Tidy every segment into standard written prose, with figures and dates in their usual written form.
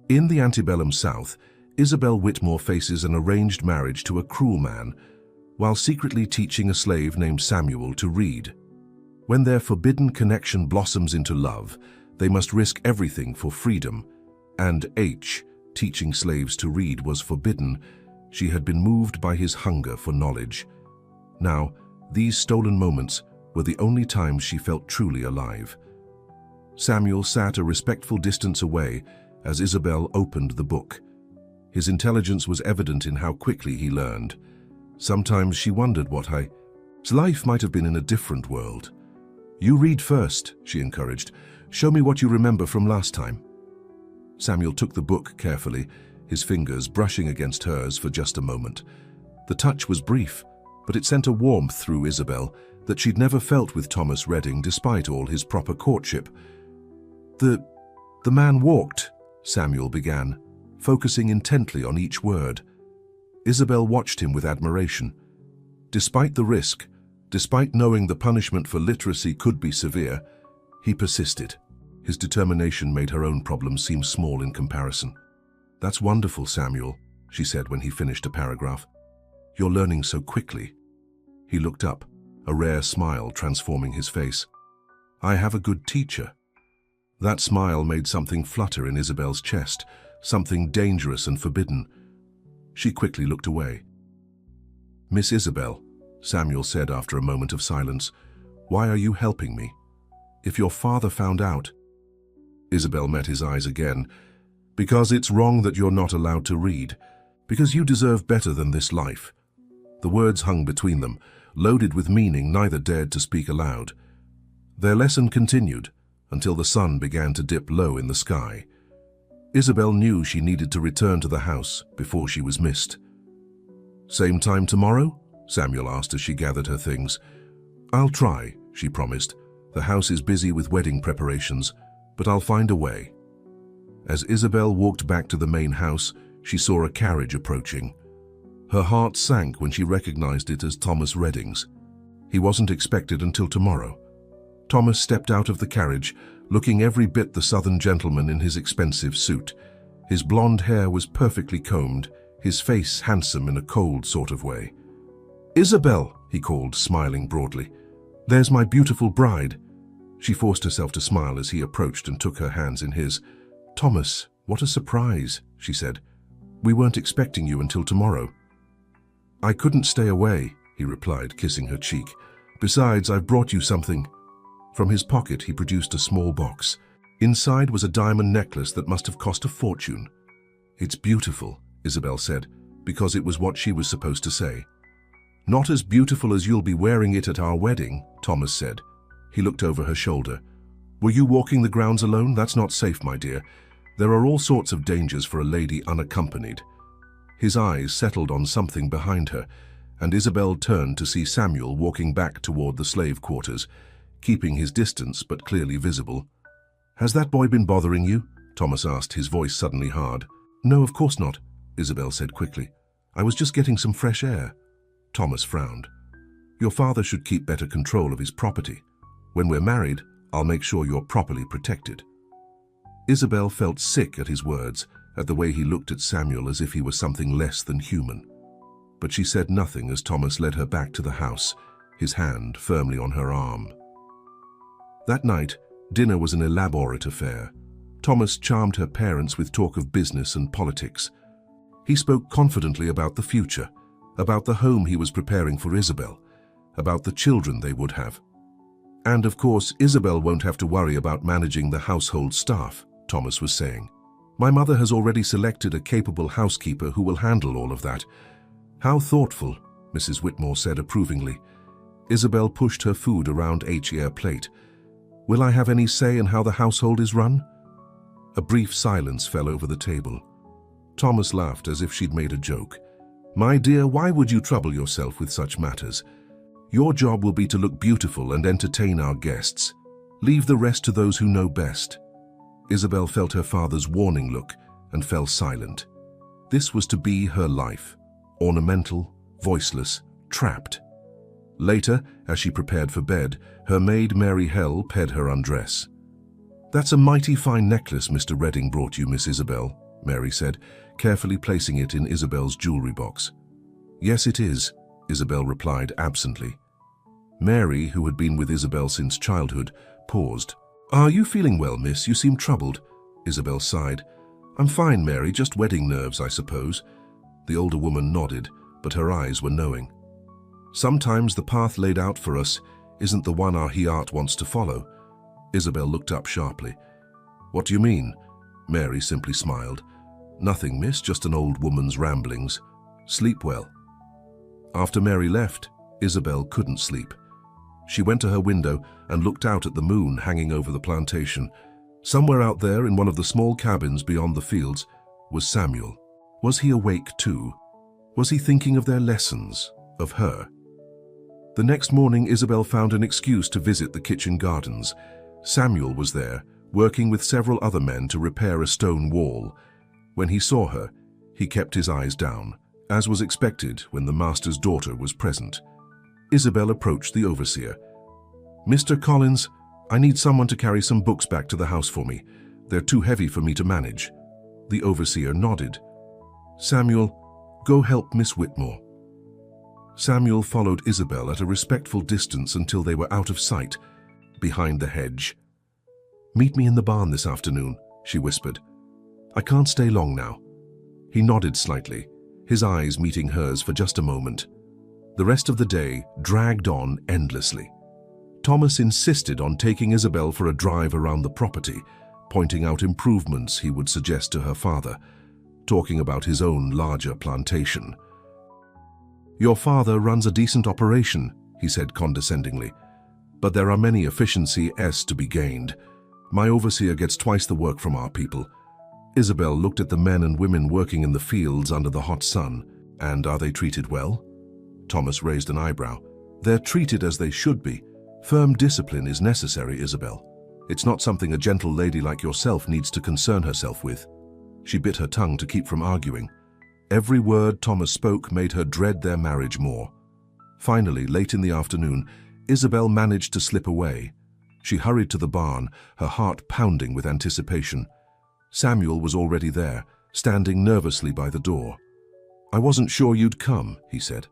In the antebellum South, Isabel Whitmore faces an arranged marriage to a cruel man, while secretly teaching a slave named Samuel to read. When their forbidden connection blossoms into love, they must risk everything for freedom, and teaching slaves to read, was forbidden. She had been moved by his hunger for knowledge. Now, these stolen moments were the only times she felt truly alive. Samuel sat a respectful distance away as Isabel opened the book. His intelligence was evident in how quickly he learned. Sometimes she wondered what his life might have been in a different world. "You read first," she encouraged. "Show me what you remember from last time." Samuel took the book carefully, his fingers brushing against hers for just a moment. The touch was brief, but it sent a warmth through Isabel that she'd never felt with Thomas Redding despite all his proper courtship. The man walked," Samuel began, focusing intently on each word. Isabel watched him with admiration. Despite the risk, despite knowing the punishment for literacy could be severe, he persisted. His determination made her own problems seem small in comparison. "That's wonderful, Samuel," she said when he finished a paragraph. "You're learning so quickly." He looked up, a rare smile transforming his face. "I have a good teacher." That smile made something flutter in Isabel's chest, something dangerous and forbidden. She quickly looked away. "Miss Isabel," Samuel said after a moment of silence, "why are you helping me? If your father found out—" Isabel met his eyes again. "Because it's wrong that you're not allowed to read. Because you deserve better than this life." The words hung between them, loaded with meaning neither dared to speak aloud. Their lesson continued until the sun began to dip low in the sky. Isabel knew she needed to return to the house before she was missed. "Same time tomorrow?" Samuel asked as she gathered her things. "I'll try," she promised. "The house is busy with wedding preparations, but I'll find a way." As Isabel walked back to the main house, she saw a carriage approaching. Her heart sank when she recognized it as Thomas Redding's. He wasn't expected until tomorrow. Thomas stepped out of the carriage, looking every bit the southern gentleman in his expensive suit. His blonde hair was perfectly combed, his face handsome in a cold sort of way. "Isabel," he called, smiling broadly. "There's my beautiful bride." She forced herself to smile as he approached and took her hands in his. "Thomas, what a surprise," she said. "We weren't expecting you until tomorrow." "I couldn't stay away," he replied, kissing her cheek. "Besides, I've brought you something." From his pocket, he produced a small box. Inside was a diamond necklace that must have cost a fortune. "It's beautiful," Isabel said, because it was what she was supposed to say. "Not as beautiful as you'll be wearing it at our wedding," Thomas said. He looked over her shoulder. "Were you walking the grounds alone? That's not safe, my dear. There are all sorts of dangers for a lady unaccompanied." His eyes settled on something behind her, and Isabel turned to see Samuel walking back toward the slave quarters, keeping his distance but clearly visible. "Has that boy been bothering you?" Thomas asked, his voice suddenly hard. "No, of course not," Isabel said quickly. "I was just getting some fresh air." Thomas frowned. "Your father should keep better control of his property. When we're married, I'll make sure you're properly protected." Isabel felt sick at his words, at the way he looked at Samuel as if he was something less than human. But she said nothing as Thomas led her back to the house, his hand firmly on her arm. That night, dinner was an elaborate affair. Thomas charmed her parents with talk of business and politics. He spoke confidently about the future, about the home he was preparing for Isabel, about the children they would have. "And of course, Isabel won't have to worry about managing the household staff," Thomas was saying. "My mother has already selected a capable housekeeper who will handle all of that." "How thoughtful," Mrs. Whitmore said approvingly. Isabel pushed her food around her plate. "Will I have any say in how the household is run?" A brief silence fell over the table. Thomas laughed as if she'd made a joke. "My dear, why would you trouble yourself with such matters? Your job will be to look beautiful and entertain our guests. Leave the rest to those who know best." Isabel felt her father's warning look and fell silent. This was to be her life, ornamental, voiceless, trapped. Later, as she prepared for bed, her maid Mary Hell paid her undress. "That's a mighty fine necklace Mr. Redding brought you, Miss Isabel," Mary said, carefully placing it in Isabel's jewelry box. Yes, it is, Isabel replied absently. Mary, who had been with Isabel since childhood, paused. Are you feeling well, miss? You seem troubled. Isabel sighed. I'm fine, Mary, just wedding nerves, I suppose. The older woman nodded, but her eyes were knowing. Sometimes the path laid out for us isn't the one our heart wants to follow. Isabel looked up sharply. What do you mean? Mary simply smiled. Nothing, miss, just an old woman's ramblings. Sleep well. After Mary left, Isabel couldn't sleep. She went to her window and looked out at the moon hanging over the plantation. Somewhere out there in one of the small cabins beyond the fields was Samuel. Was he awake too? Was he thinking of their lessons, of her? The next morning, Isabel found an excuse to visit the kitchen gardens. Samuel was there, working with several other men to repair a stone wall. When he saw her, he kept his eyes down, as was expected when the master's daughter was present. Isabel approached the overseer. Mr. Collins, I need someone to carry some books back to the house for me. They're too heavy for me to manage. The overseer nodded. Samuel, go help Miss Whitmore. Samuel followed Isabel at a respectful distance until they were out of sight, behind the hedge. Meet me in the barn this afternoon, she whispered. I can't stay long now. He nodded slightly, his eyes meeting hers for just a moment. The rest of the day dragged on endlessly. Thomas insisted on taking Isabel for a drive around the property, pointing out improvements he would suggest to her father, talking about his own larger plantation. Your father runs a decent operation, he said condescendingly, but there are many efficiencies to be gained. My overseer gets twice the work from our people. Isabel looked at the men and women working in the fields under the hot sun. And are they treated well? Thomas raised an eyebrow. They're treated as they should be. Firm discipline is necessary, Isabel. It's not something a gentle lady like yourself needs to concern herself with. She bit her tongue to keep from arguing. Every word Thomas spoke made her dread their marriage more. Finally, late in the afternoon, Isabel managed to slip away. She hurried to the barn, her heart pounding with anticipation. Samuel was already there, standing nervously by the door. I wasn't sure you'd come, he said.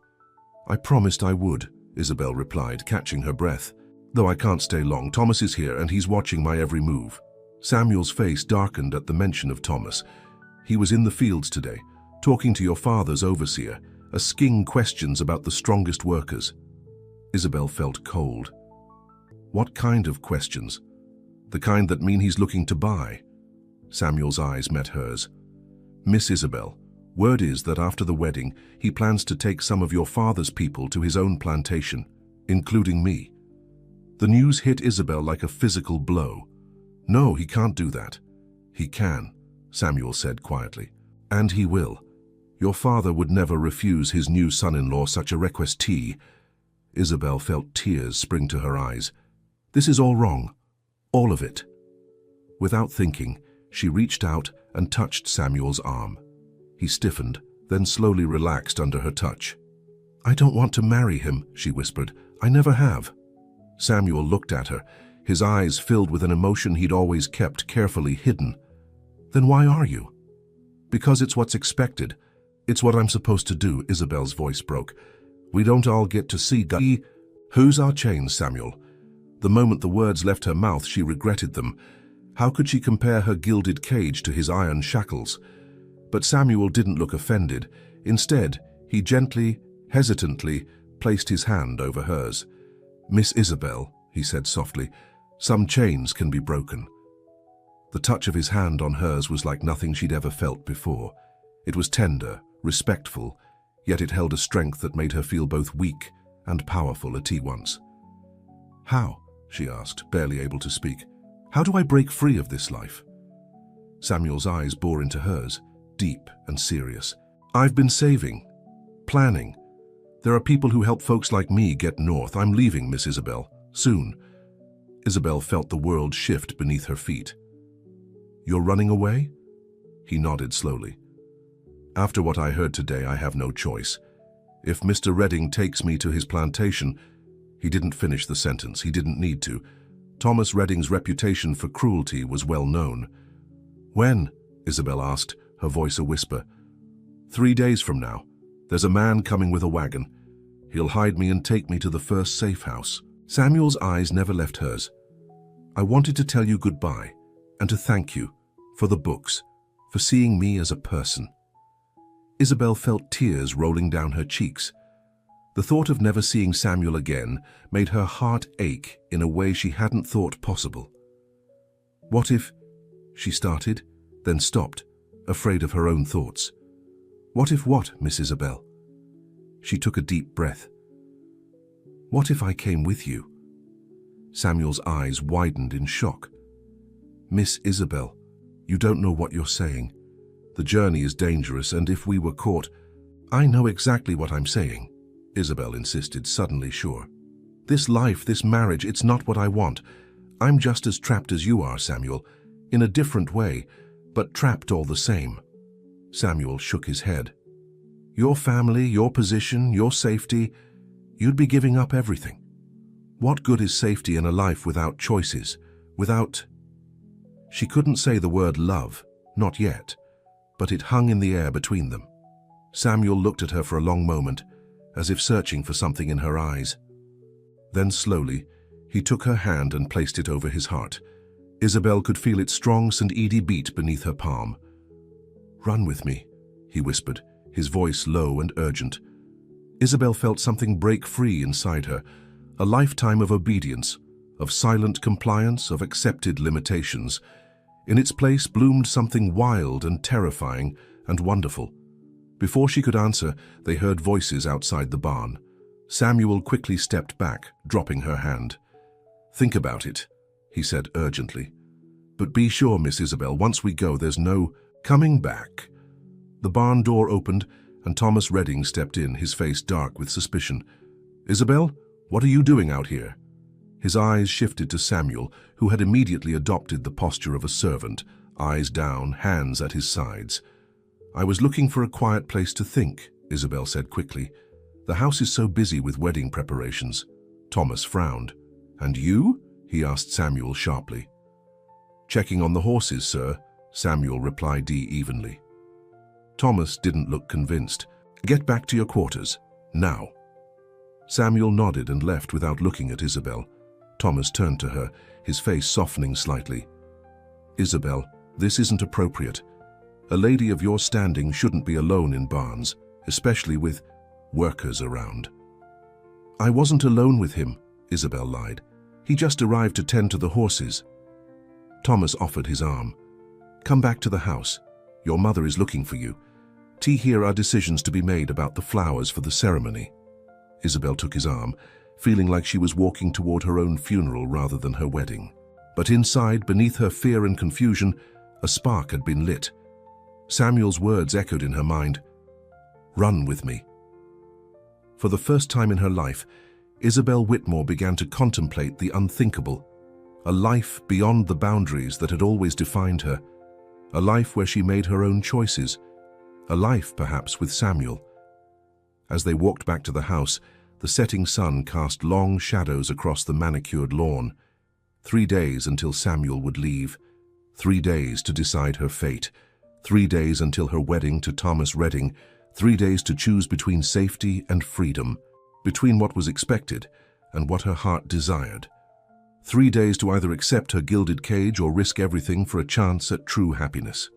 I promised I would, Isabel replied, catching her breath. Though I can't stay long, Thomas is here and he's watching my every move. Samuel's face darkened at the mention of Thomas. He was in the fields today, talking to your father's overseer, asking questions about the strongest workers. Isabel felt cold. What kind of questions? The kind that mean he's looking to buy? Samuel's eyes met hers. Miss Isabel, word is that after the wedding, he plans to take some of your father's people to his own plantation, including me. The news hit Isabel like a physical blow. No, he can't do that. He can, Samuel said quietly. And he will. Your father would never refuse his new son-in-law such a request. Isabel felt tears spring to her eyes. This is all wrong. All of it. Without thinking, she reached out and touched Samuel's arm. He stiffened, then slowly relaxed under her touch. I don't want to marry him, she whispered. I never have. Samuel looked at her, his eyes filled with an emotion he'd always kept carefully hidden. Then why are you? Because it's what's expected. It's what I'm supposed to do, Isabel's voice broke. We don't all get to see God. Who's our chains, Samuel? The moment the words left her mouth, she regretted them. How could she compare her gilded cage to his iron shackles? But Samuel didn't look offended. Instead, he gently, hesitantly, placed his hand over hers. Miss Isabel, he said softly, some chains can be broken. The touch of his hand on hers was like nothing she'd ever felt before. It was tender, respectful, yet it held a strength that made her feel both weak and powerful at once. How? She asked, barely able to speak. How do I break free of this life? Samuel's eyes bore into hers, deep and serious. I've been saving, planning. There are people who help folks like me get north. I'm leaving, Miss Isabel, soon. Isabel felt the world shift beneath her feet. You're running away? He nodded slowly. After what I heard today, I have no choice. If Mr. Redding takes me to his plantation, he didn't finish the sentence. He didn't need to. Thomas Redding's reputation for cruelty was well known. When? Isabel asked, her voice a whisper. 3 days from now, there's a man coming with a wagon. He'll hide me and take me to the first safe house. Samuel's eyes never left hers. I wanted to tell you goodbye and to thank you for the books, for seeing me as a person. Isabel felt tears rolling down her cheeks. The thought of never seeing Samuel again made her heart ache in a way she hadn't thought possible. What if, she started, then stopped, afraid of her own thoughts. What if what, Miss Isabel? She took a deep breath. What if I came with you? Samuel's eyes widened in shock. Miss Isabel, you don't know what you're saying. The journey is dangerous, and if we were caught... I know exactly what I'm saying, Isabel insisted, suddenly sure. This life, this marriage, it's not what I want. I'm just as trapped as you are, Samuel, in a different way, but trapped all the same. Samuel shook his head. Your family, your position, your safety, you'd be giving up everything. What good is safety in a life without choices, without... She couldn't say the word love, not yet, but it hung in the air between them. Samuel looked at her for a long moment, as if searching for something in her eyes. Then slowly, he took her hand and placed it over his heart. Isabel could feel its strong St. Edie beat beneath her palm. Run with me, he whispered, his voice low and urgent. Isabel felt something break free inside her, a lifetime of obedience, of silent compliance, of accepted limitations. In its place bloomed something wild and terrifying and wonderful. Before she could answer, they heard voices outside the barn. Samuel quickly stepped back, dropping her hand. Think about it, he said urgently. But be sure, Miss Isabel, once we go, there's no coming back. The barn door opened, and Thomas Redding stepped in, his face dark with suspicion. Isabel, what are you doing out here? His eyes shifted to Samuel, who had immediately adopted the posture of a servant, eyes down, hands at his sides. I was looking for a quiet place to think, Isabel said quickly. The house is so busy with wedding preparations. Thomas frowned. And you? He asked Samuel sharply. Checking on the horses, sir, Samuel replied evenly. Thomas didn't look convinced. Get back to your quarters, now. Samuel nodded and left without looking at Isabel. Thomas turned to her, his face softening slightly. Isabel, this isn't appropriate. A lady of your standing shouldn't be alone in barns, especially with workers around. I wasn't alone with him, Isabel lied. He just arrived to tend to the horses. Thomas offered his arm. Come back to the house. Your mother is looking for you. Here are decisions to be made about the flowers for the ceremony. Isabel took his arm, feeling like she was walking toward her own funeral rather than her wedding. But inside, beneath her fear and confusion, a spark had been lit. Samuel's words echoed in her mind. Run with me. For the first time in her life, Isabel Whitmore began to contemplate the unthinkable, a life beyond the boundaries that had always defined her, a life where she made her own choices, a life perhaps with Samuel. As they walked back to the house, the setting sun cast long shadows across the manicured lawn. 3 days until Samuel would leave, 3 days to decide her fate, 3 days until her wedding to Thomas Redding, 3 days to choose between safety and freedom, between what was expected and what her heart desired. 3 days to either accept her gilded cage or risk everything for a chance at true happiness.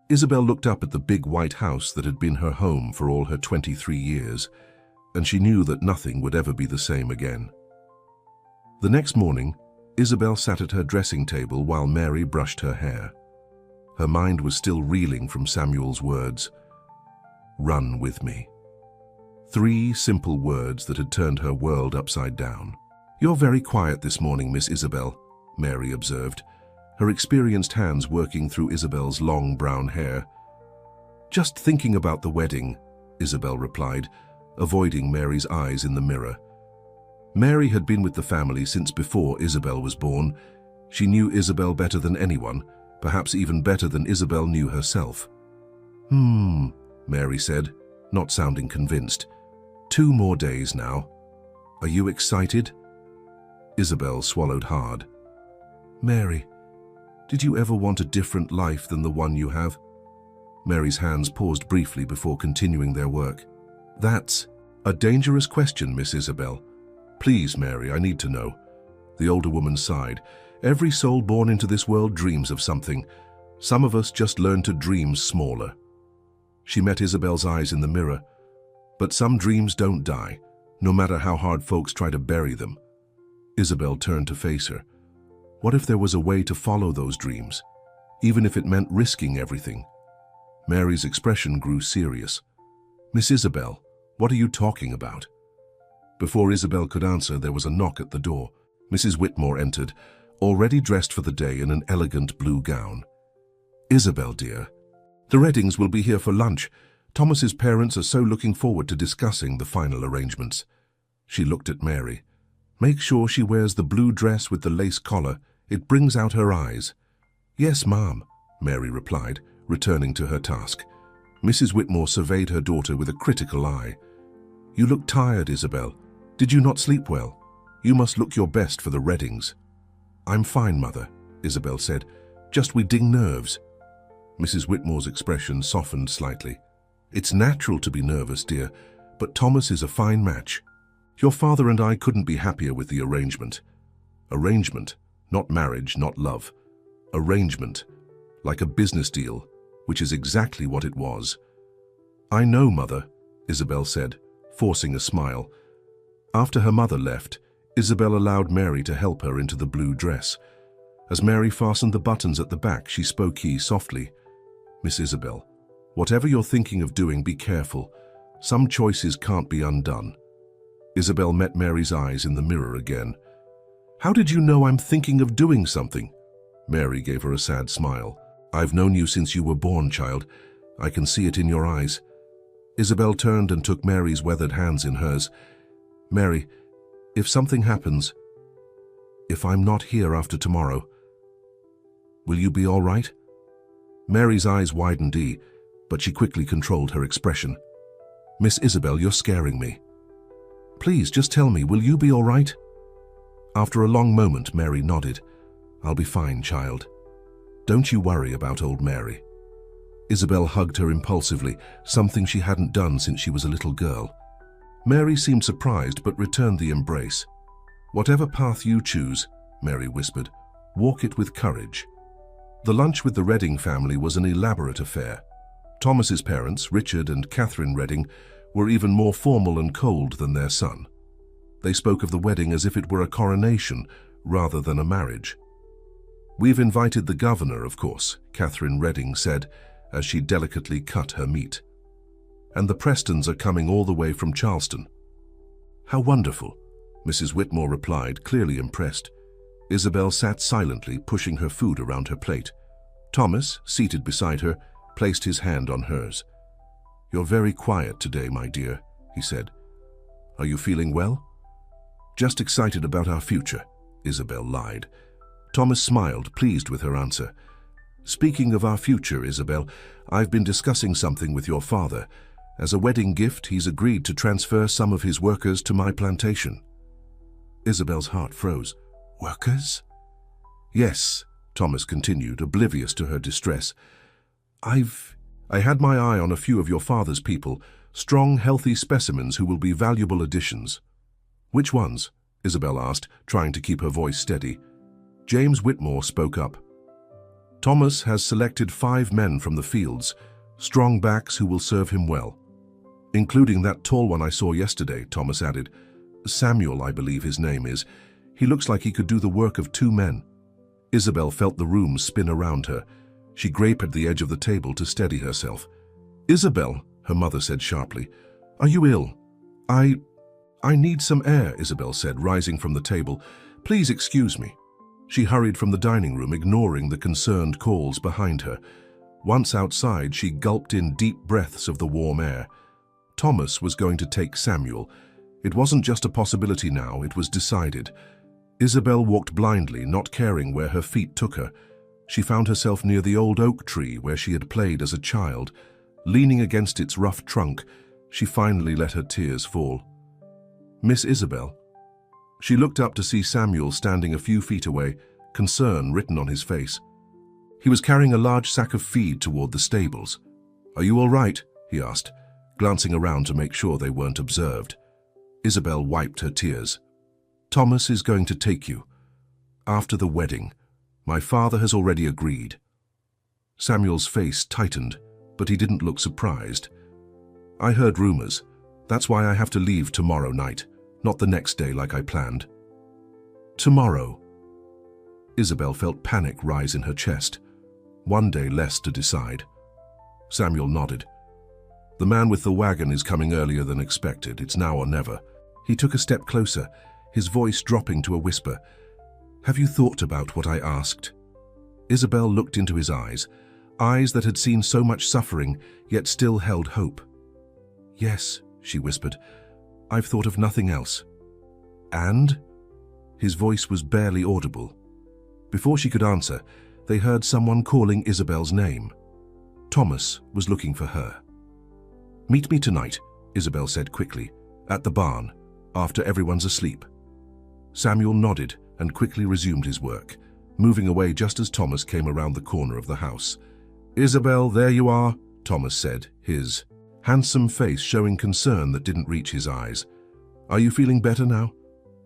Isabel looked up at the big white house that had been her home for all her 23 years, and she knew that nothing would ever be the same again. The next morning, Isabel sat at her dressing table while Mary brushed her hair. Her mind was still reeling from Samuel's words. Run with me. 3 simple words that had turned her world upside down. You're very quiet this morning, Miss Isabel, Mary observed, her experienced hands working through Isabel's long brown hair. Just thinking about the wedding, Isabel replied, avoiding Mary's eyes in the mirror. Mary had been with the family since before Isabel was born. She knew Isabel better than anyone, perhaps even better than Isabel knew herself. Mary said, not sounding convinced. 2 more days now. Are you excited? Isabel swallowed hard. Mary, did you ever want a different life than the one you have? Mary's hands paused briefly before continuing their work. That's a dangerous question, Miss Isabel. Please, Mary, I need to know. The older woman sighed. Every soul born into this world dreams of something. Some of us just learn to dream smaller. She met Isabel's eyes in the mirror. But some dreams don't die, no matter how hard folks try to bury them. Isabel turned to face her. What if there was a way to follow those dreams, even if it meant risking everything? Mary's expression grew serious. Miss Isabel, what are you talking about? Before Isabel could answer, there was a knock at the door. Mrs. Whitmore entered, already dressed for the day in an elegant blue gown. Isabel, dear, the Reddings will be here for lunch. Thomas's parents are so looking forward to discussing the final arrangements. She looked at Mary. Make sure she wears the blue dress with the lace collar. It brings out her eyes. Yes, ma'am, Mary replied, returning to her task. Mrs. Whitmore surveyed her daughter with a critical eye. You look tired, Isabel. Did you not sleep well? You must look your best for the Reddings. I'm fine, Mother, Isabel said. Just we ding nerves. Mrs. Whitmore's expression softened slightly. It's natural to be nervous, dear, but Thomas is a fine match. Your father and I couldn't be happier with the arrangement. Arrangement, not marriage, not love. Arrangement, like a business deal, which is exactly what it was. I know, Mother, Isabel said, forcing a smile. After her mother left, Isabel allowed Mary to help her into the blue dress. As Mary fastened the buttons at the back, she spoke softly. Miss Isabel, whatever you're thinking of doing, be careful. Some choices can't be undone. Isabel met Mary's eyes in the mirror again. How did you know I'm thinking of doing something? Mary gave her a sad smile. I've known you since you were born, child. I can see it in your eyes. Isabel turned and took Mary's weathered hands in hers. Mary, if something happens, if I'm not here after tomorrow, will you be all right? Mary's eyes widened, but she quickly controlled her expression. Miss Isabel, you're scaring me. Please, just tell me, will you be all right? After a long moment, Mary nodded. I'll be fine, child. Don't you worry about old Mary. Isabel hugged her impulsively, something she hadn't done since she was a little girl. Mary seemed surprised but returned the embrace. Whatever path you choose, Mary whispered, walk it with courage. The lunch with the Redding family was an elaborate affair. Thomas's parents, Richard and Catherine Redding, were even more formal and cold than their son. They spoke of the wedding as if it were a coronation rather than a marriage. We've invited the governor, of course, Catherine Redding said, as she delicately cut her meat. And the Prestons are coming all the way from Charleston. How wonderful, Mrs. Whitmore replied, clearly impressed. Isabel sat silently, pushing her food around her plate. Thomas, seated beside her, placed his hand on hers. You're very quiet today, my dear, he said. Are you feeling well? Just excited about our future, Isabel lied. Thomas smiled, pleased with her answer. Speaking of our future, Isabel, I've been discussing something with your father. As a wedding gift, he's agreed to transfer some of his workers to my plantation. Isabel's heart froze. Workers? Yes, Thomas continued, oblivious to her distress. I had my eye on a few of your father's people, strong, healthy specimens who will be valuable additions. Which ones? Isabel asked, trying to keep her voice steady. James Whitmore spoke up. Thomas has selected 5 men from the fields, strong backs who will serve him well. Including that tall one I saw yesterday, Thomas added. Samuel, I believe his name is. He looks like he could do the work of 2 men. Isabel felt the room spin around her. She graped at the edge of the table to steady herself. Isabel, her mother said sharply, are you ill? I need some air, Isabel said, rising from the table. Please excuse me. She hurried from the dining room, ignoring the concerned calls behind her. Once outside, she gulped in deep breaths of the warm air. Thomas was going to take Samuel. It wasn't just a possibility now, it was decided. Isabel walked blindly, not caring where her feet took her. She found herself near the old oak tree where she had played as a child. Leaning against its rough trunk, she finally let her tears fall. Miss Isabel. She looked up to see Samuel standing a few feet away, concern written on his face. He was carrying a large sack of feed toward the stables. "Are you all right?" he asked, glancing around to make sure they weren't observed. Isabel wiped her tears. "Thomas is going to take you. After the wedding. My father has already agreed." Samuel's face tightened, but he didn't look surprised. "I heard rumors. That's why I have to leave tomorrow night, not the next day like I planned." "Tomorrow?" Isabel felt panic rise in her chest. One day less to decide. Samuel nodded. "The man with the wagon is coming earlier than expected. It's now or never." He took a step closer, his voice dropping to a whisper. "Have you thought about what I asked?" Isabel looked into his eyes that had seen so much suffering, yet still held hope. "Yes," she whispered. "I've thought of nothing else." "And?" His voice was barely audible. Before she could answer, they heard someone calling Isabel's name. Thomas was looking for her. "Meet me tonight," Isabel said quickly, "at the barn, after everyone's asleep." Samuel nodded and quickly resumed his work, moving away just as Thomas came around the corner of the house. "Isabel, there you are," Thomas said, his handsome face showing concern that didn't reach his eyes. "Are you feeling better now?"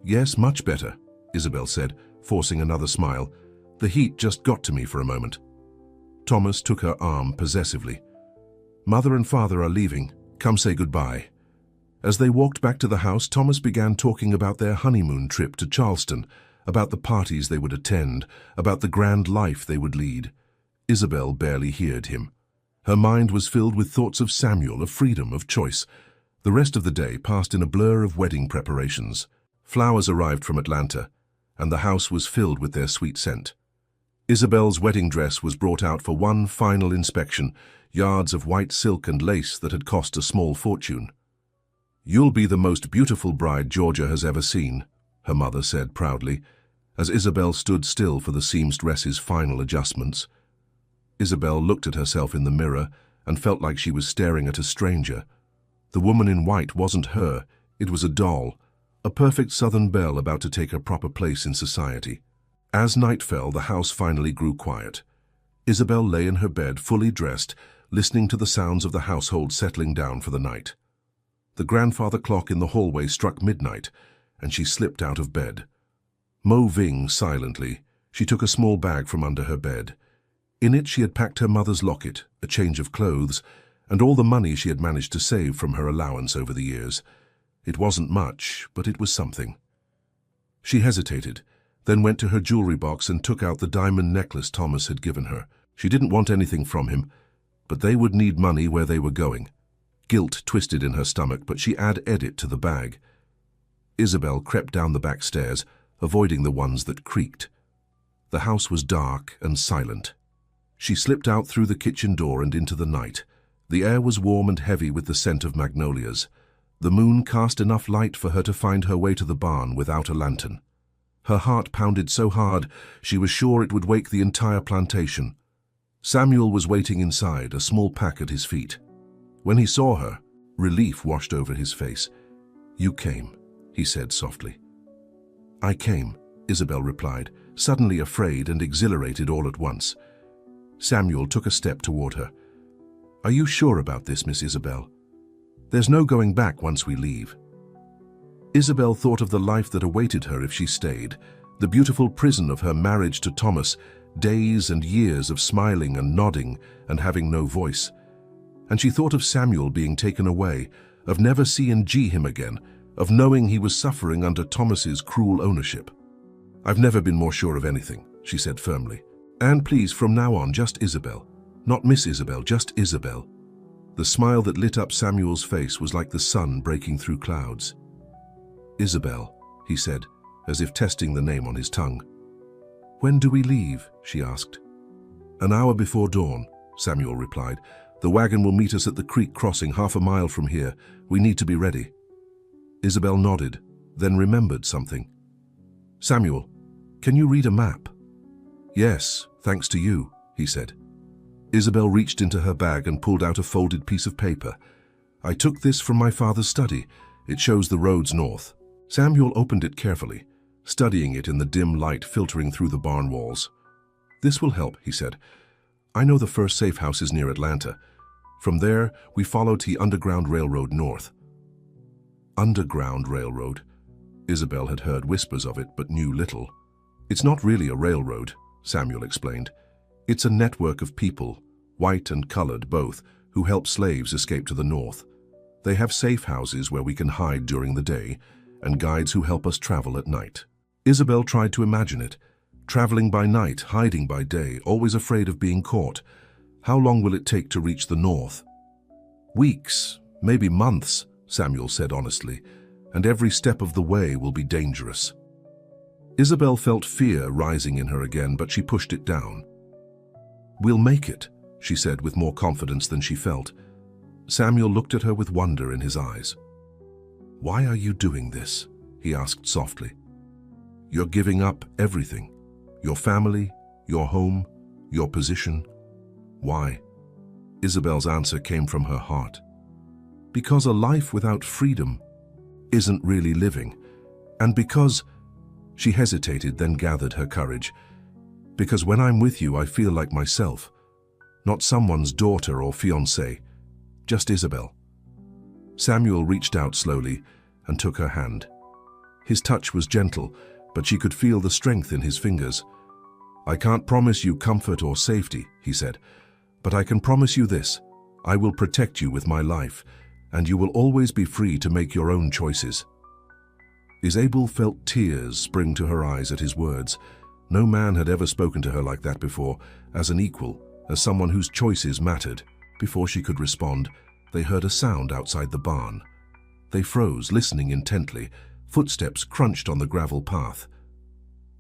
"Yes, much better," Isabel said, forcing another smile. "The heat just got to me for a moment." Thomas took her arm possessively. "Mother and father are leaving. Come say goodbye." As they walked back to the house, Thomas began talking about their honeymoon trip to Charleston, about the parties they would attend, about the grand life they would lead. Isabel barely heard him. Her mind was filled with thoughts of Samuel, of freedom, of choice. The rest of the day passed in a blur of wedding preparations. Flowers arrived from Atlanta, and the house was filled with their sweet scent. Isabel's wedding dress was brought out for one final inspection, yards of white silk and lace that had cost a small fortune. "You'll be the most beautiful bride Georgia has ever seen," her mother said proudly, as Isabel stood still for the seamstress's final adjustments. Isabel looked at herself in the mirror and felt like she was staring at a stranger. The woman in white wasn't her, it was a doll, a perfect Southern belle about to take her proper place in society. As night fell, the house finally grew quiet. Isabel lay in her bed, fully dressed, listening to the sounds of the household settling down for the night. The grandfather clock in the hallway struck midnight, and she slipped out of bed. Moving silently, she took a small bag from under her bed. In it she had packed her mother's locket, a change of clothes, and all the money she had managed to save from her allowance over the years. It wasn't much, but it was something. She hesitated, then went to her jewelry box and took out the diamond necklace Thomas had given her. She didn't want anything from him, but they would need money where they were going. Guilt twisted in her stomach, but she added it to the bag. Isabel crept down the back stairs, avoiding the ones that creaked. The house was dark and silent. She slipped out through the kitchen door and into the night. The air was warm and heavy with the scent of magnolias. The moon cast enough light for her to find her way to the barn without a lantern. Her heart pounded so hard she was sure it would wake the entire plantation. Samuel was waiting inside, a small pack at his feet. When he saw her, relief washed over his face. "You came," he said softly. "I came," Isabel replied, suddenly afraid and exhilarated all at once. Samuel took a step toward her. "Are you sure about this, Miss Isabel? There's no going back once we leave." Isabel thought of the life that awaited her if she stayed, the beautiful prison of her marriage to Thomas, days and years of smiling and nodding and having no voice. And she thought of Samuel being taken away, of never seeing him again, of knowing he was suffering under Thomas's cruel ownership. "I've never been more sure of anything," she said firmly. "And please, from now on, just Isabel. Not Miss Isabel, just Isabel." The smile that lit up Samuel's face was like the sun breaking through clouds. "Isabel," he said, as if testing the name on his tongue. "When do we leave?" she asked. "An hour before dawn," Samuel replied. "The wagon will meet us at the creek crossing 1/2 a mile from here. We need to be ready." Isabel nodded, then remembered something. "Samuel, can you read a map?" "Yes, thanks to you," he said. Isabel reached into her bag and pulled out a folded piece of paper. "I took this from my father's study. It shows the roads north." Samuel opened it carefully, studying it in the dim light filtering through the barn walls. "This will help," he said. "I know the first safe house is near Atlanta. From there, we followed the Underground Railroad north. Underground Railroad? Isabel had heard whispers of it, but knew little. It's not really a railroad, Samuel explained. It's a network of people, white and colored both, who help slaves escape to the north. They have safe houses where we can hide during the day, and guides who help us travel at night. Isabel tried to imagine it. Traveling by night, hiding by day, always afraid of being caught. How long will it take to reach the north? Weeks, maybe months, Samuel said honestly, and every step of the way will be dangerous. Isabel felt fear rising in her again, but she pushed it down. We'll make it, she said with more confidence than she felt. Samuel looked at her with wonder in his eyes. Why are you doing this? He asked softly. You're giving up everything. Your family, your home, your position. Why? Isabel's answer came from her heart. Because a life without freedom isn't really living, and because... She hesitated, then gathered her courage. Because when I'm with you, I feel like myself. Not someone's daughter or fiancée, just Isabel. Samuel reached out slowly and took her hand. His touch was gentle, but she could feel the strength in his fingers. I can't promise you comfort or safety, he said, but I can promise you this. I will protect you with my life, and you will always be free to make your own choices. Isabel felt tears spring to her eyes at his words. No man had ever spoken to her like that before, as an equal, as someone whose choices mattered. Before she could respond, they heard a sound outside the barn. They froze, listening intently. Footsteps crunched on the gravel path.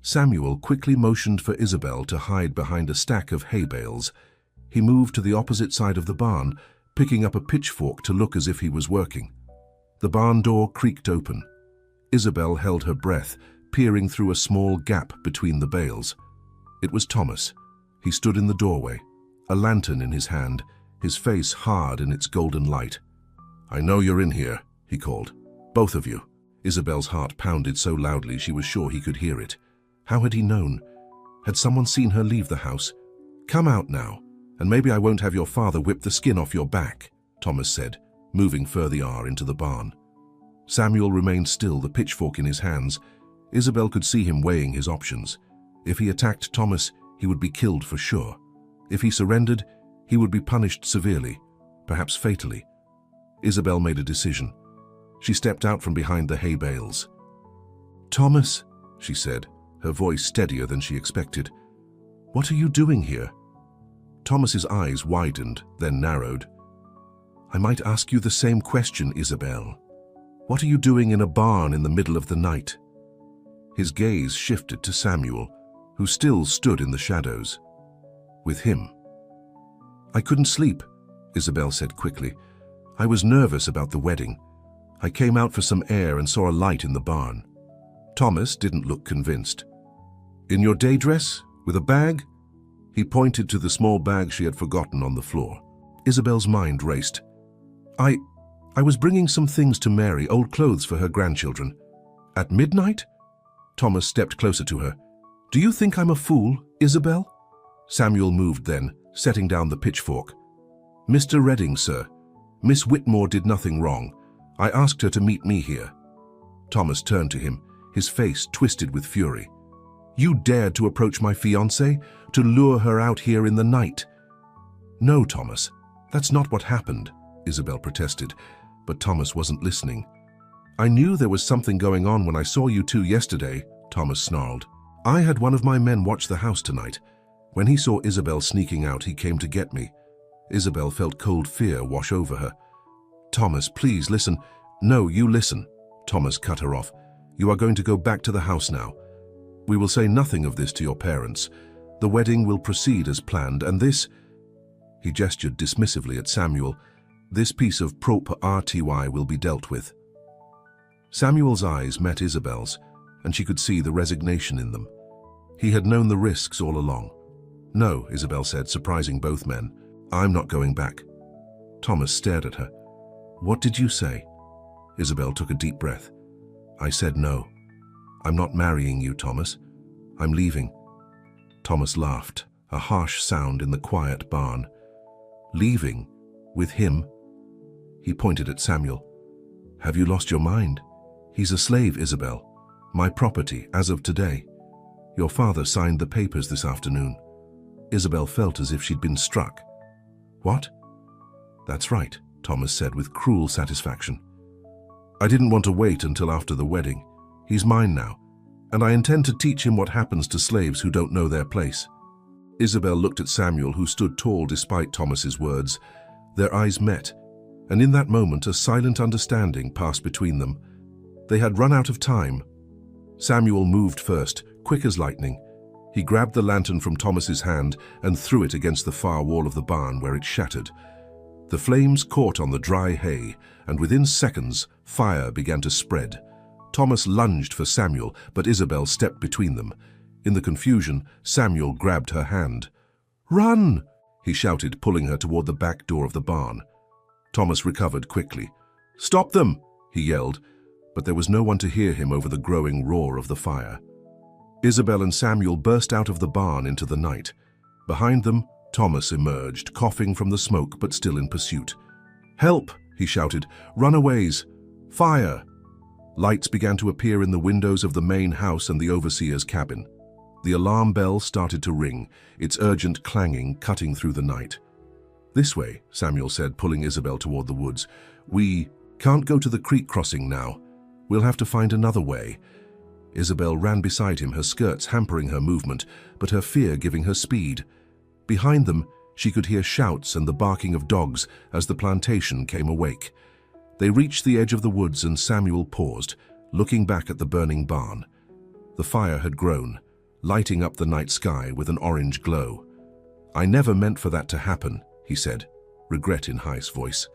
Samuel quickly motioned for Isabel to hide behind a stack of hay bales. He moved to the opposite side of the barn, picking up a pitchfork to look as if he was working. The barn door creaked open. Isabel held her breath, peering through a small gap between the bales. It was Thomas. He stood in the doorway, a lantern in his hand, his face hard in its golden light. I know you're in here, he called. Both of you. Isabel's heart pounded so loudly she was sure he could hear it. How had he known? Had someone seen her leave the house? Come out now, and maybe I won't have your father whip the skin off your back, Thomas said, moving further into the barn. Samuel remained still, the pitchfork in his hands. Isabel could see him weighing his options. If he attacked Thomas, he would be killed for sure. If he surrendered, he would be punished severely, perhaps fatally. Isabel made a decision. She stepped out from behind the hay bales. Thomas, she said, her voice steadier than she expected. What are you doing here? Thomas's eyes widened, then narrowed. I might ask you the same question, Isabel. What are you doing in a barn in the middle of the night? His gaze shifted to Samuel, who still stood in the shadows. With him. I couldn't sleep, Isabel said quickly. I was nervous about the wedding. I came out for some air and saw a light in the barn. Thomas didn't look convinced. In your day dress? With a bag? He pointed to the small bag she had forgotten on the floor. Isabel's mind raced. I was bringing some things to Mary, old clothes for her grandchildren. At midnight? Thomas stepped closer to her. Do you think I'm a fool, Isabel? Samuel moved then, setting down the pitchfork. Mr. Redding, sir. Miss Whitmore did nothing wrong. I asked her to meet me here. Thomas turned to him, his face twisted with fury. You dared to approach my fiancée, to lure her out here in the night. No, Thomas, that's not what happened, Isabel protested, but Thomas wasn't listening. I knew there was something going on when I saw you two yesterday, Thomas snarled. I had one of my men watch the house tonight. When he saw Isabel sneaking out, he came to get me. Isabel felt cold fear wash over her. Thomas, please listen. No, you listen. Thomas cut her off. You are going to go back to the house now. We will say nothing of this to your parents. The wedding will proceed as planned, and this... He gestured dismissively at Samuel. This piece of RTY will be dealt with. Samuel's eyes met Isabel's, and she could see the resignation in them. He had known the risks all along. No, Isabel said, surprising both men. I'm not going back. Thomas stared at her. What did you say? Isabel took a deep breath. I said no. I'm not marrying you, Thomas. I'm leaving. Thomas laughed, a harsh sound in the quiet barn. Leaving? With him? He pointed at Samuel. Have you lost your mind? He's a slave, Isabel. My property, as of today. Your father signed the papers this afternoon. Isabel felt as if she'd been struck. What? That's right, Thomas said with cruel satisfaction. I didn't want to wait until after the wedding. He's mine now, and I intend to teach him what happens to slaves who don't know their place. Isabel looked at Samuel, who stood tall despite Thomas's words. Their eyes met, and in that moment a silent understanding passed between them. They had run out of time. Samuel moved first, quick as lightning. He grabbed the lantern from Thomas's hand and threw it against the far wall of the barn, where it shattered. The flames caught on the dry hay, and within seconds, fire began to spread. Thomas lunged for Samuel, but Isabel stepped between them. In the confusion, Samuel grabbed her hand. "Run!" he shouted, pulling her toward the back door of the barn. Thomas recovered quickly. "Stop them!" he yelled, but there was no one to hear him over the growing roar of the fire. Isabel and Samuel burst out of the barn into the night. Behind them, Thomas emerged, coughing from the smoke but still in pursuit. "Help!" he shouted. "Runaways! Fire!" Lights began to appear in the windows of the main house and the overseer's cabin. The alarm bell started to ring, its urgent clanging cutting through the night. "This way," Samuel said, pulling Isabel toward the woods. "We can't go to the creek crossing now. We'll have to find another way." Isabel ran beside him, her skirts hampering her movement, but her fear giving her speed. Behind them, she could hear shouts and the barking of dogs as the plantation came awake. They reached the edge of the woods and Samuel paused, looking back at the burning barn. The fire had grown, lighting up the night sky with an orange glow. "I never meant for that to happen," he said, regret in his voice.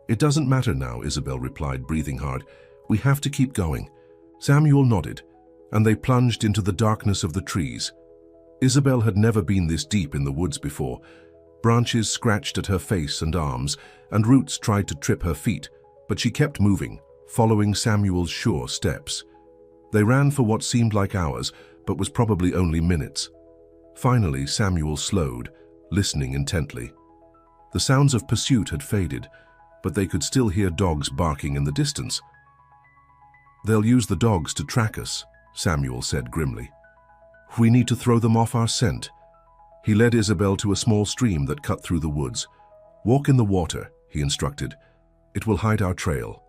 "It doesn't matter now," Isabel replied, breathing hard. "We have to keep going." Samuel nodded, and they plunged into the darkness of the trees. Isabel had never been this deep in the woods before. Branches scratched at her face and arms, and roots tried to trip her feet, but she kept moving, following Samuel's sure steps. They ran for what seemed like hours, but was probably only minutes. Finally, Samuel slowed, listening intently. The sounds of pursuit had faded, but they could still hear dogs barking in the distance. "They'll use the dogs to track us," Samuel said grimly. "We need to throw them off our scent." He led Isabel to a small stream that cut through the woods. "Walk in the water," he instructed. "It will hide our trail."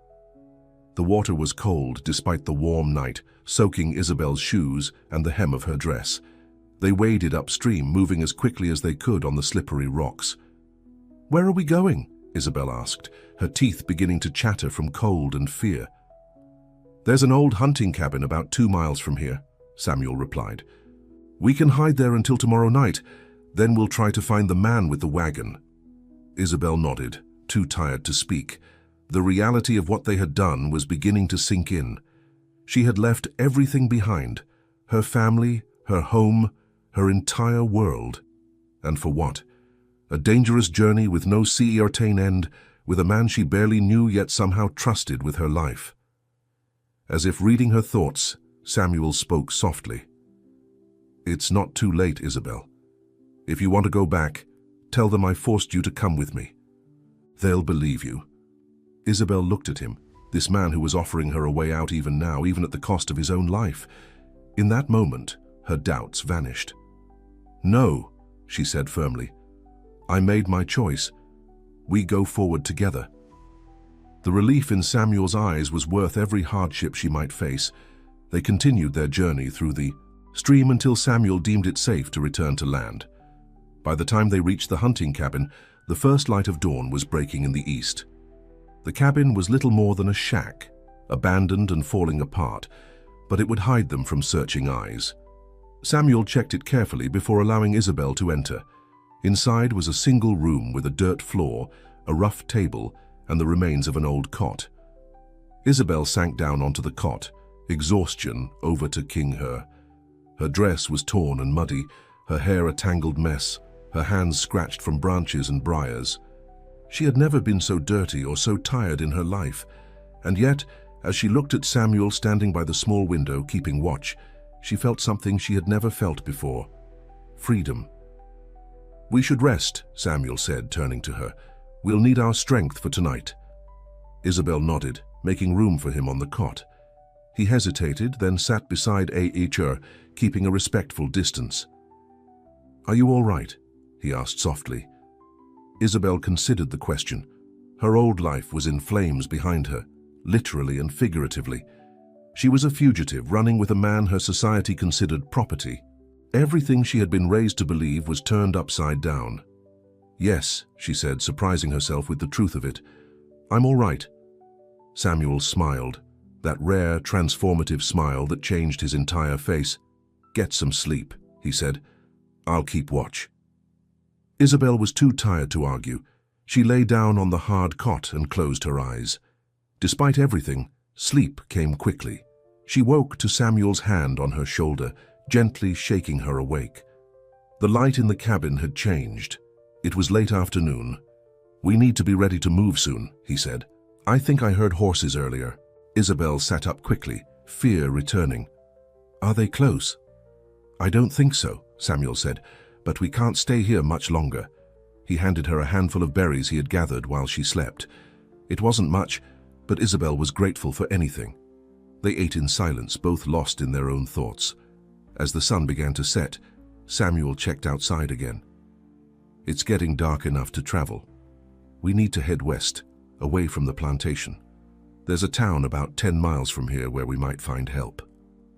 The water was cold despite the warm night, soaking Isabel's shoes and the hem of her dress. They waded upstream, moving as quickly as they could on the slippery rocks. "Where are we going?" Isabel asked, her teeth beginning to chatter from cold and fear. "There's an old hunting cabin about 2 miles from here," Samuel replied. "We can hide there until tomorrow night, then we'll try to find the man with the wagon." Isabel nodded, too tired to speak. The reality of what they had done was beginning to sink in. She had left everything behind, her family, her home, her entire world. And for what? A dangerous journey with no certain end, with a man she barely knew yet somehow trusted with her life. As if reading her thoughts, Samuel spoke softly. "It's not too late, Isabel. If you want to go back, tell them I forced you to come with me. They'll believe you." Isabel looked at him, this man who was offering her a way out even now, even at the cost of his own life. In that moment, her doubts vanished. "No," she said firmly. "I made my choice. We go forward together." The relief in Samuel's eyes was worth every hardship she might face. They continued their journey through the stream until Samuel deemed it safe to return to land. By the time they reached the hunting cabin, the first light of dawn was breaking in the east. The cabin was little more than a shack, abandoned and falling apart, but it would hide them from searching eyes. Samuel checked it carefully before allowing Isabel to enter. Inside was a single room with a dirt floor, a rough table, and the remains of an old cot. Isabel sank down onto the cot, exhaustion overtaking her. Her dress was torn and muddy, her hair a tangled mess, her hands scratched from branches and briars. She had never been so dirty or so tired in her life, and yet, as she looked at Samuel standing by the small window keeping watch, she felt something she had never felt before: freedom. "We should rest," Samuel said, turning to her. We'll need our strength for tonight." Isabel nodded, making room for him on the cot. He hesitated, then sat beside her, keeping a respectful distance. "Are you all right?" he asked softly. Isabel considered the question. Her old life was in flames behind her, literally and figuratively. She was a fugitive, running with a man her society considered property. Everything she had been raised to believe was turned upside down. "Yes," she said, surprising herself with the truth of it. "I'm all right." Samuel smiled, that rare, transformative smile that changed his entire face. "Get some sleep," he said. "I'll keep watch." Isabel was too tired to argue. She lay down on the hard cot and closed her eyes. Despite everything, sleep came quickly. She woke to Samuel's hand on her shoulder, gently shaking her awake. The light in the cabin had changed. It was late afternoon. "We need to be ready to move soon," he said. "I think I heard horses earlier." Isabel sat up quickly, fear returning. "Are they close?" "I don't think so," Samuel said, "but we can't stay here much longer." He handed her a handful of berries he had gathered while she slept. It wasn't much, but Isabel was grateful for anything. They ate in silence, both lost in their own thoughts. As the sun began to set, Samuel checked outside again. "It's getting dark enough to travel. We need to head west, away from the plantation. There's a town about 10 miles from here where we might find help."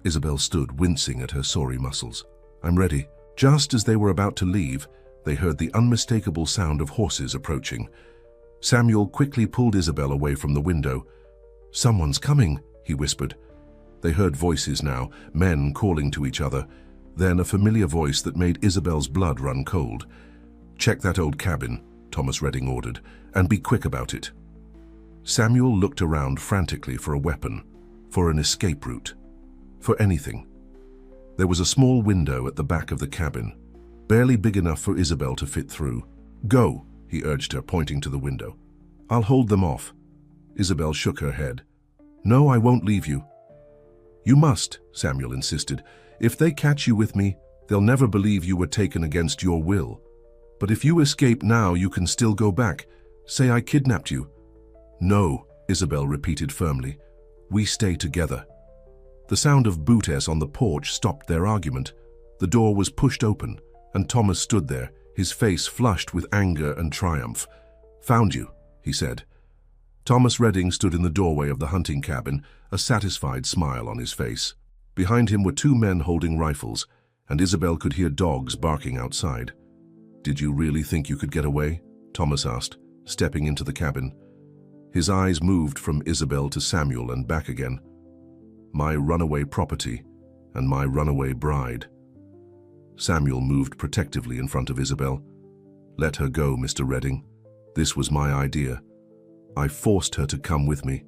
Isabel stood, wincing at her sorry muscles. "I'm ready." Just as they were about to leave, they heard the unmistakable sound of horses approaching. Samuel quickly pulled Isabel away from the window. "Someone's coming," he whispered. They heard voices now, men calling to each other, then a familiar voice that made Isabel's blood run cold. "Check that old cabin," Thomas Redding ordered, "and be quick about it." Samuel looked around frantically for a weapon, for an escape route, for anything. There was a small window at the back of the cabin, barely big enough for Isabel to fit through. "Go," he urged her, pointing to the window. "I'll hold them off." Isabel shook her head. "No, I won't leave you." "You must," Samuel insisted. "If they catch you with me, they'll never believe you were taken against your will. But if you escape now, you can still go back. Say I kidnapped you." "No," Isabel repeated firmly. "We stay together." The sound of boots on the porch stopped their argument. The door was pushed open, and Thomas stood there, his face flushed with anger and triumph. "Found you," he said. Thomas Redding stood in the doorway of the hunting cabin, a satisfied smile on his face. Behind him were 2 men holding rifles, and Isabel could hear dogs barking outside. "Did you really think you could get away?" Thomas asked, stepping into the cabin. His eyes moved from Isabel to Samuel and back again. "My runaway property and my runaway bride." Samuel moved protectively in front of Isabel. "Let her go, Mr. Redding. This was my idea. I forced her to come with me."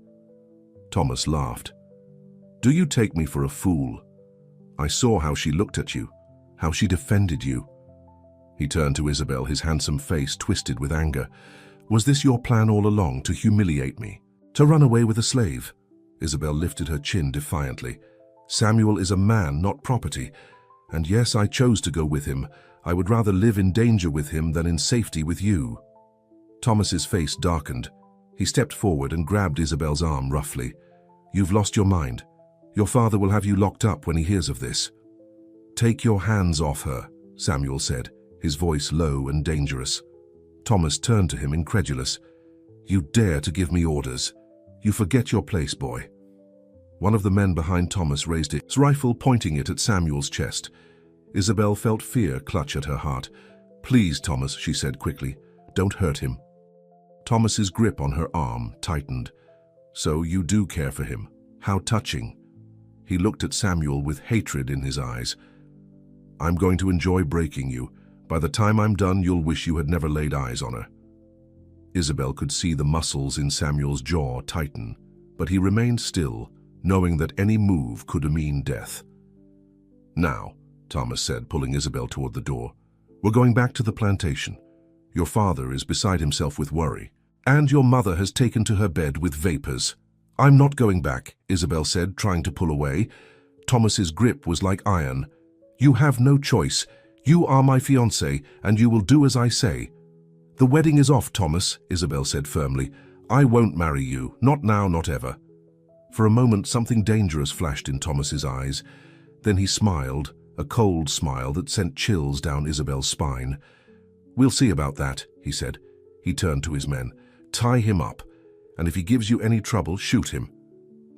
Thomas laughed. "Do you take me for a fool? I saw how she looked at you, how she defended you." He turned to Isabel, his handsome face twisted with anger. "Was this your plan all along, to humiliate me? To run away with a slave?" Isabel lifted her chin defiantly. "Samuel is a man, not property. And yes, I chose to go with him. I would rather live in danger with him than in safety with you." Thomas's face darkened. He stepped forward and grabbed Isabel's arm roughly. "You've lost your mind. Your father will have you locked up when he hears of this." "Take your hands off her," Samuel said, his voice low and dangerous. Thomas turned to him incredulous. "You dare to give me orders? You forget your place, boy." One of the men behind Thomas raised his rifle, pointing it at Samuel's chest. Isabel felt fear clutch at her heart. "Please, Thomas," she said quickly, "don't hurt him." Thomas's grip on her arm tightened. "So you do care for him? How touching." He looked at Samuel with hatred in his eyes. "I'm going to enjoy breaking you. By the time I'm done, you'll wish you had never laid eyes on her." Isabel could see the muscles in Samuel's jaw tighten, but he remained still, knowing that any move could mean death. "Now," Thomas said, pulling Isabel toward the door, "we're going back to the plantation. Your father is beside himself with worry, and your mother has taken to her bed with vapors." "I'm not going back," Isabel said, trying to pull away. Thomas's grip was like iron. "You have no choice. You are my fiancé, and you will do as I say." "The wedding is off, Thomas," Isabel said firmly. "I won't marry you, not now, not ever." For a moment, something dangerous flashed in Thomas's eyes. Then he smiled, a cold smile that sent chills down Isabel's spine. "We'll see about that," he said. He turned to his men. "Tie him up, and if he gives you any trouble, shoot him."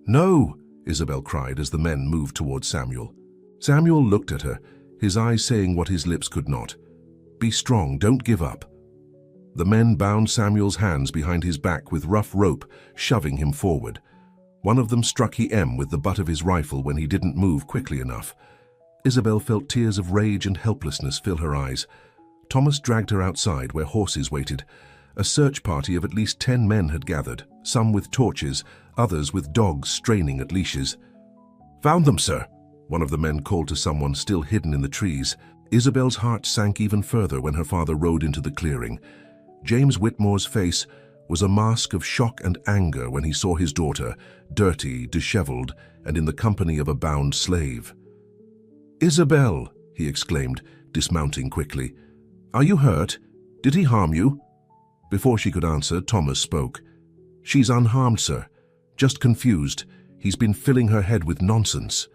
"No!" Isabel cried as the men moved toward Samuel. Samuel looked at her, his eyes saying what his lips could not. "Be strong, don't give up." The men bound Samuel's hands behind his back with rough rope, shoving him forward. One of them struck him with the butt of his rifle when he didn't move quickly enough. Isabel felt tears of rage and helplessness fill her eyes. Thomas dragged her outside where horses waited. A search party of at least 10 men had gathered, some with torches, others with dogs straining at leashes. "Found them, sir," one of the men called to someone still hidden in the trees. Isabel's heart sank even further when her father rode into the clearing. James Whitmore's face was a mask of shock and anger when he saw his daughter, dirty, disheveled, and in the company of a bound slave. "Isabel," he exclaimed, dismounting quickly. "Are you hurt? Did he harm you?" Before she could answer, Thomas spoke. "She's unharmed, sir. Just confused. He's been filling her head with nonsense."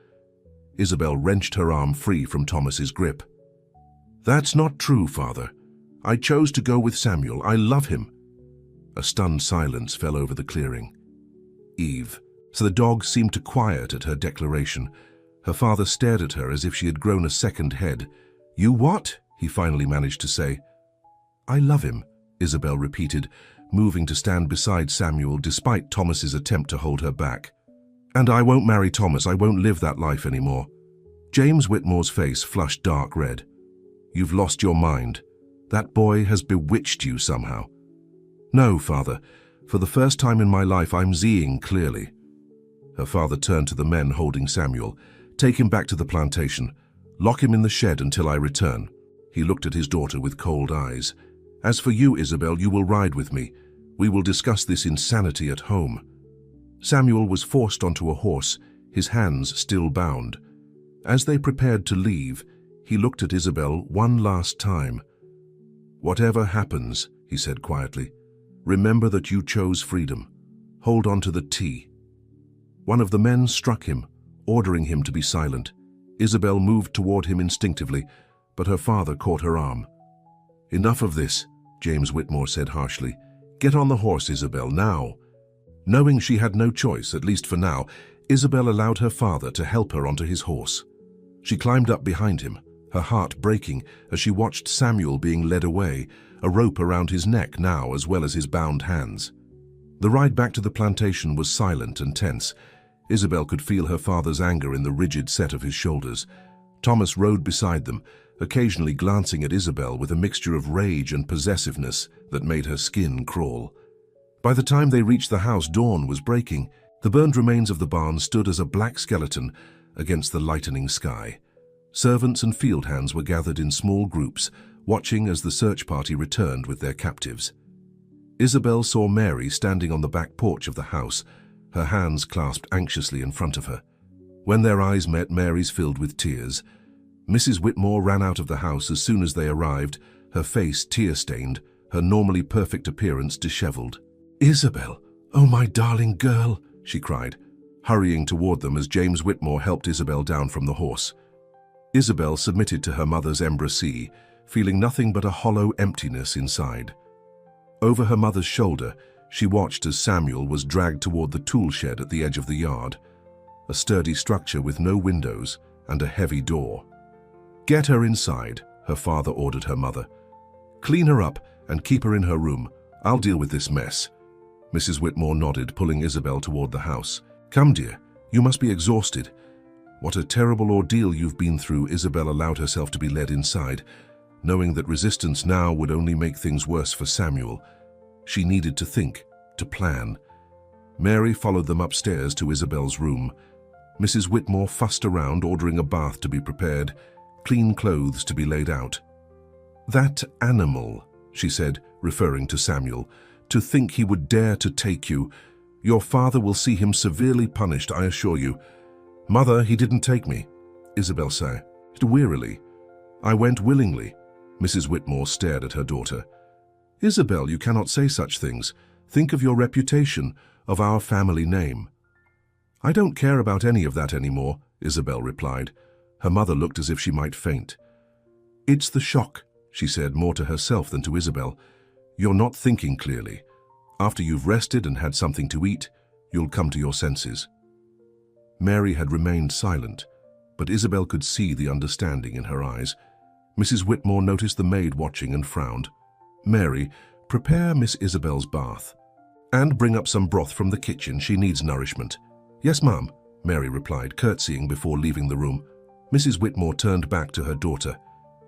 Isabel wrenched her arm free from Thomas's grip. "That's not true, Father. I chose to go with Samuel. I love him." A stunned silence fell over the clearing. Eve. So the dog seemed to quiet at her declaration. Her father stared at her as if she had grown a second head. "You what?" he finally managed to say. "I love him," Isabel repeated, moving to stand beside Samuel despite Thomas's attempt to hold her back. "And I won't marry Thomas. I won't live that life anymore." James Whitmore's face flushed dark red. "You've lost your mind. That boy has bewitched you somehow." "No, Father. For the first time in my life, I'm seeing clearly." Her father turned to the men holding Samuel. "Take him back to the plantation. Lock him in the shed until I return." He looked at his daughter with cold eyes. "As for you, Isabel, you will ride with me. We will discuss this insanity at home." Samuel was forced onto a horse, his hands still bound. As they prepared to leave, he looked at Isabel one last time. "Whatever happens," he said quietly, "remember that you chose freedom. Hold on to the T." One of the men struck him, ordering him to be silent. Isabel moved toward him instinctively, but her father caught her arm. "Enough of this," James Whitmore said harshly. "Get on the horse, Isabel, now." Knowing she had no choice, at least for now, Isabel allowed her father to help her onto his horse. She climbed up behind him, her heart breaking as she watched Samuel being led away, a rope around his neck now as well as his bound hands. The ride back to the plantation was silent and tense. Isabel could feel her father's anger in the rigid set of his shoulders. Thomas rode beside them, occasionally glancing at Isabel with a mixture of rage and possessiveness that made her skin crawl. By the time they reached the house, dawn was breaking. The burned remains of the barn stood as a black skeleton against the lightening sky. Servants and field hands were gathered in small groups, watching as the search party returned with their captives. Isabel saw Mary standing on the back porch of the house, her hands clasped anxiously in front of her. When their eyes met, Mary's filled with tears. Mrs. Whitmore ran out of the house as soon as they arrived, her face tear-stained, her normally perfect appearance disheveled. "Isabel, oh my darling girl," she cried, hurrying toward them as James Whitmore helped Isabel down from the horse. Isabel submitted to her mother's embrace, feeling nothing but a hollow emptiness inside. Over her mother's shoulder, she watched as Samuel was dragged toward the tool shed at the edge of the yard, a sturdy structure with no windows and a heavy door. "Get her inside," her father ordered her mother. "Clean her up and keep her in her room. I'll deal with this mess." Mrs. Whitmore nodded, pulling Isabel toward the house. "Come, dear, you must be exhausted." What a terrible ordeal you've been through. Isabel allowed herself to be led inside, knowing that resistance now would only make things worse for Samuel. She needed to think, to plan. Mary followed them upstairs to Isabel's room. Mrs. Whitmore fussed around, ordering a bath to be prepared, clean clothes to be laid out. "That animal," she said, referring to Samuel, "to think he would dare to take you. Your father will see him severely punished, I assure you." "Mother, he didn't take me," Isabel said wearily. "I went willingly." Mrs. Whitmore stared at her daughter. Isabel, you cannot say such things. Think of your reputation, of our family name. I don't care about any of that anymore, Isabel replied. Her mother looked as if she might faint. It's the shock, she said, more to herself than to Isabel. You're not thinking clearly. After you've rested and had something to eat, you'll come to your senses. Mary had remained silent, but Isabel could see the understanding in her eyes. Mrs. Whitmore noticed the maid watching and frowned. Mary, prepare Miss Isabel's bath. And bring up some broth from the kitchen. She needs nourishment. Yes, ma'am, Mary replied, curtsying before leaving the room. Mrs. Whitmore turned back to her daughter.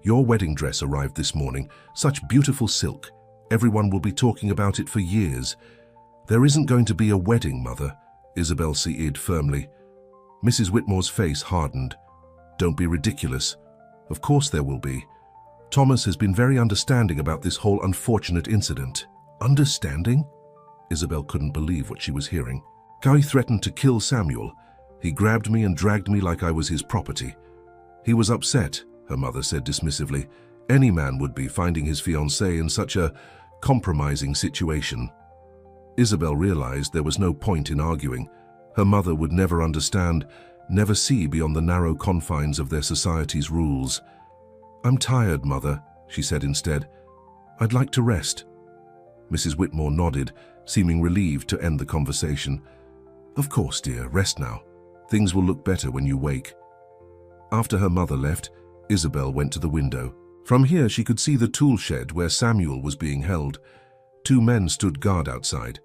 Your wedding dress arrived this morning. Such beautiful silk. Everyone will be talking about it for years. There isn't going to be a wedding, Mother, Isabel said firmly. Mrs. Whitmore's face hardened. Don't be ridiculous. Of course there will be. Thomas has been very understanding about this whole unfortunate incident. Understanding? Isabel couldn't believe what she was hearing. Guy threatened to kill Samuel. He grabbed me and dragged me like I was his property. He was upset, her mother said dismissively. Any man would be, finding his fiancée in such a compromising situation. Isabel realized there was no point in arguing. Her mother would never understand, never see beyond the narrow confines of their society's rules. I'm tired, Mother, she said instead. I'd like to rest. Mrs. Whitmore nodded, seeming relieved to end the conversation. Of course, dear, rest now. Things will look better when you wake. After her mother left, Isabel went to the window. From here she could see the tool shed where Samuel was being held. 2 men stood guard outside.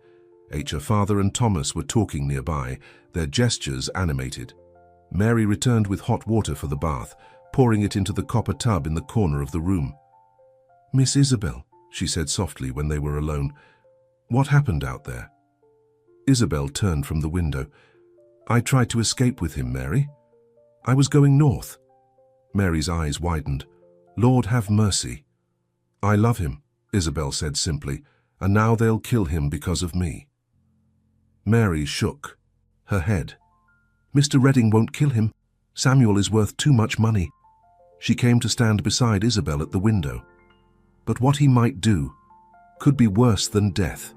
Her father and Thomas were talking nearby, their gestures animated. Mary returned with hot water for the bath, pouring it into the copper tub in the corner of the room. Miss Isabel, she said softly when they were alone, what happened out there? Isabel turned from the window. I tried to escape with him, Mary. I was going north. Mary's eyes widened. Lord have mercy. I love him, Isabel said simply, and now they'll kill him because of me. Mary shook her head. Mr. Redding won't kill him. Samuel is worth too much money. She came to stand beside Isabel at the window. But what he might do could be worse than death.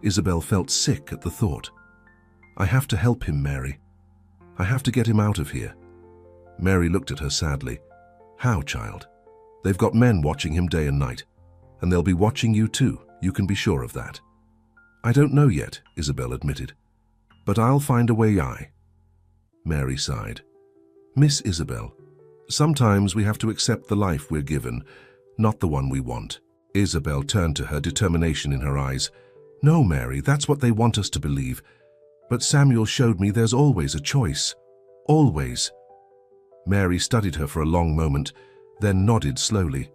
Isabel felt sick at the thought. I have to help him, Mary. I have to get him out of here. Mary looked at her sadly. How, child? They've got men watching him day and night, and they'll be watching you too, you can be sure of that. I don't know yet, Isabel admitted, but I'll find a way. Mary sighed. Miss Isabel, sometimes we have to accept the life we're given, not the one we want. Isabel turned to her, determination in her eyes. No, Mary, that's what they want us to believe. But Samuel showed me there's always a choice. Always. Mary studied her for a long moment, then nodded slowly.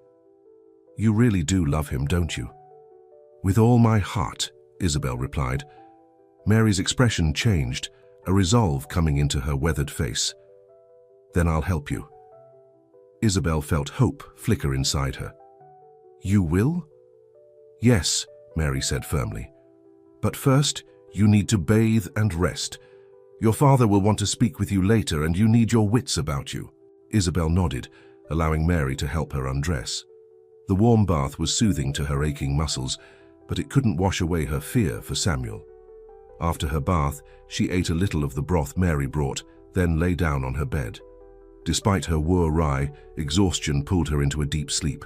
You really do love him, don't you? With all my heart, Isabel replied. Mary's expression changed, a resolve coming into her weathered face. Then I'll help you. Isabel felt hope flicker inside her. You will? Yes, Mary said firmly. But first, you need to bathe and rest. Your father will want to speak with you later, and you need your wits about you. Isabel nodded, allowing Mary to help her undress. The warm bath was soothing to her aching muscles, but it couldn't wash away her fear for Samuel. After her bath, she ate a little of the broth Mary brought, then lay down on her bed. Despite her war-wry, exhaustion pulled her into a deep sleep.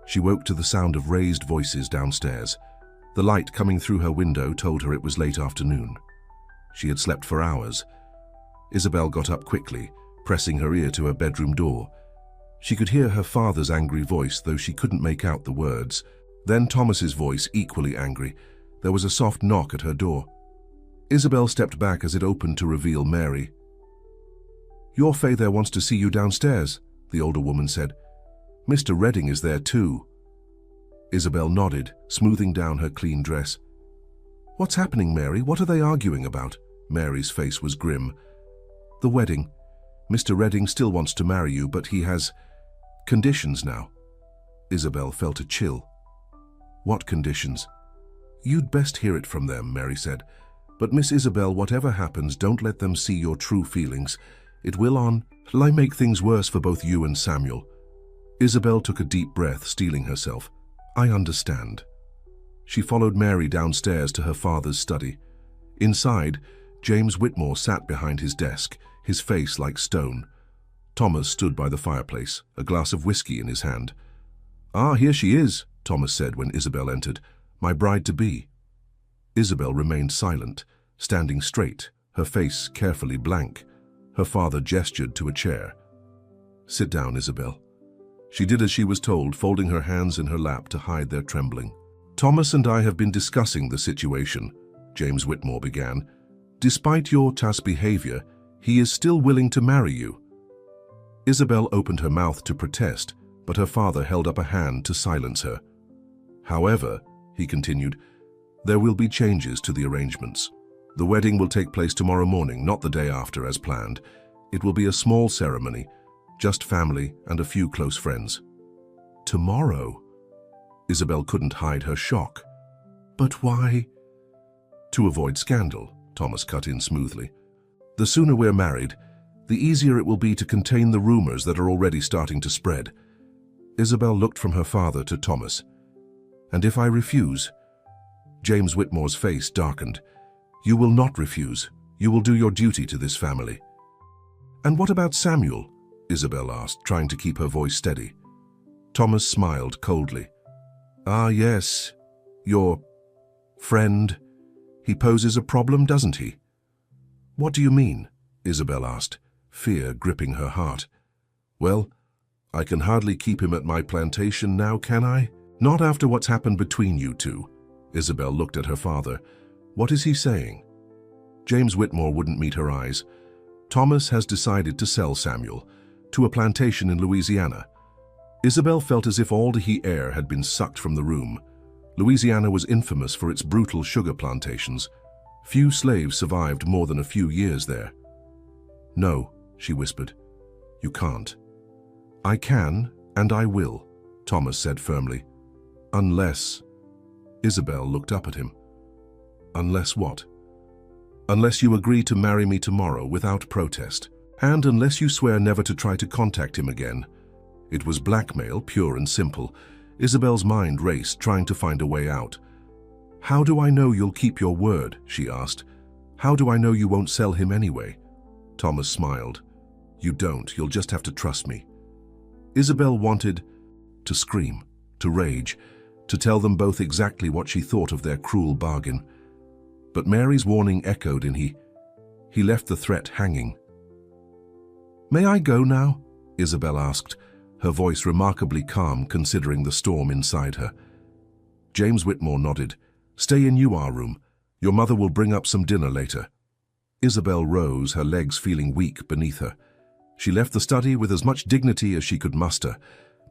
She woke to the sound of raised voices downstairs. The light coming through her window told her it was late afternoon. She had slept for hours. Isabel got up quickly, pressing her ear to her bedroom door. She could hear her father's angry voice, though she couldn't make out the words. Then Thomas's voice, equally angry. There was a soft knock at her door. Isabel stepped back as it opened to reveal Mary. Your Faye there wants to see you downstairs, the older woman said. Mr. Redding is there too. Isabel nodded, smoothing down her clean dress. What's happening, Mary? What are they arguing about? Mary's face was grim. The wedding. Mr. Redding still wants to marry you, but he has conditions now. Isabel felt a chill. What conditions? You'd best hear it from them, Mary said. But Miss Isabel, whatever happens, don't let them see your true feelings. It will make things worse for both you and Samuel. Isabel took a deep breath, steeling herself. I understand. She followed Mary downstairs to her father's study. Inside, James Whitmore sat behind his desk, his face like stone. Thomas stood by the fireplace, a glass of whiskey in his hand. "Ah, here she is," Thomas said when Isabel entered. "My bride-to-be." Isabel remained silent, standing straight, her face carefully blank. Her father gestured to a chair. "Sit down, Isabel." She did as she was told, folding her hands in her lap to hide their trembling. "Thomas and I have been discussing the situation," James Whitmore began. "Despite your tough behavior, he is still willing to marry you." Isabel opened her mouth to protest, but her father held up a hand to silence her. "However," he continued, "there will be changes to the arrangements. The wedding will take place tomorrow morning, not the day after as planned. It will be a small ceremony, just family and a few close friends." "Tomorrow?" Isabel couldn't hide her shock. "But why?" "To avoid scandal," Thomas cut in smoothly. "The sooner we're married, the easier it will be to contain the rumors that are already starting to spread." Isabel looked from her father to Thomas. "And if I refuse?" James Whitmore's face darkened. "You will not refuse. You will do your duty to this family." "And what about Samuel?" Isabel asked, trying to keep her voice steady. Thomas smiled coldly. "Ah, yes, your friend. He poses a problem, doesn't he?" "What do you mean?" Isabel asked, fear gripping her heart. "Well, I can hardly keep him at my plantation now, can I? Not after what's happened between you two." Isabel looked at her father. "What is he saying?" James Whitmore wouldn't meet her eyes. "Thomas has decided to sell Samuel to a plantation in Louisiana." Isabel felt as if all the air had been sucked from the room. Louisiana was infamous for its brutal sugar plantations. Few slaves survived more than a few years there. "No," she whispered. "You can't." "I can, and I will," Thomas said firmly. "Unless..." Isabel looked up at him. "Unless what?" "Unless you agree to marry me tomorrow without protest, and unless you swear never to try to contact him again." It was blackmail, pure and simple. Isabel's mind raced, trying to find a way out. "How do I know you'll keep your word?" she asked. "How do I know you won't sell him anyway?" Thomas smiled. "You don't. You'll just have to trust me." Isabel wanted to scream, to rage, to tell them both exactly what she thought of their cruel bargain. But Mary's warning echoed in he left the threat hanging. "May I go now?" Isabel asked, her voice remarkably calm considering the storm inside her. James Whitmore nodded. "Stay in your room. Your mother will bring up some dinner later." Isabel rose, her legs feeling weak beneath her. She left the study with as much dignity as she could muster,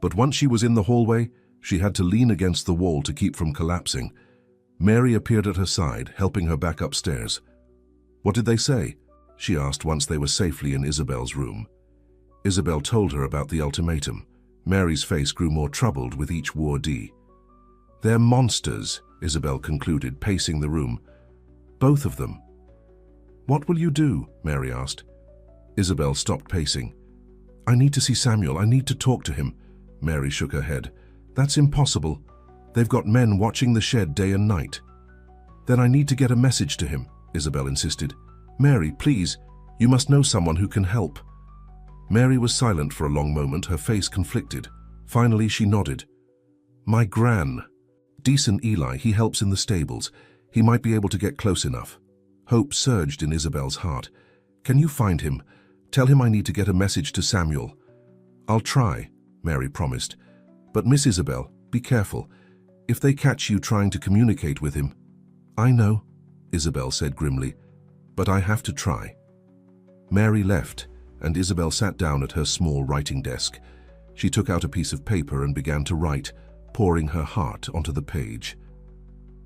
but once she was in the hallway, she had to lean against the wall to keep from collapsing. Mary appeared at her side, helping her back upstairs. "What did they say?" she asked once they were safely in Isabel's room. Isabel told her about the ultimatum. Mary's face grew more troubled with each word. "They're monsters," Isabel concluded, pacing the room. "Both of them." "What will you do?" Mary asked. Isabel stopped pacing. "I need to see Samuel. I need to talk to him." Mary shook her head. "That's impossible. They've got men watching the shed day and night." "Then I need to get a message to him," Isabel insisted. "Mary, please, you must know someone who can help." Mary was silent for a long moment, her face conflicted. Finally, she nodded. "My gran. Decent Eli, he helps in the stables. He might be able to get close enough." Hope surged in Isabel's heart. "Can you find him? Tell him I need to get a message to Samuel." "I'll try," Mary promised. "But Miss Isabel, be careful. If they catch you trying to communicate with him..." "I know," Isabel said grimly, "but I have to try." Mary left, and Isabel sat down at her small writing desk. She took out a piece of paper and began to write, pouring her heart onto the page.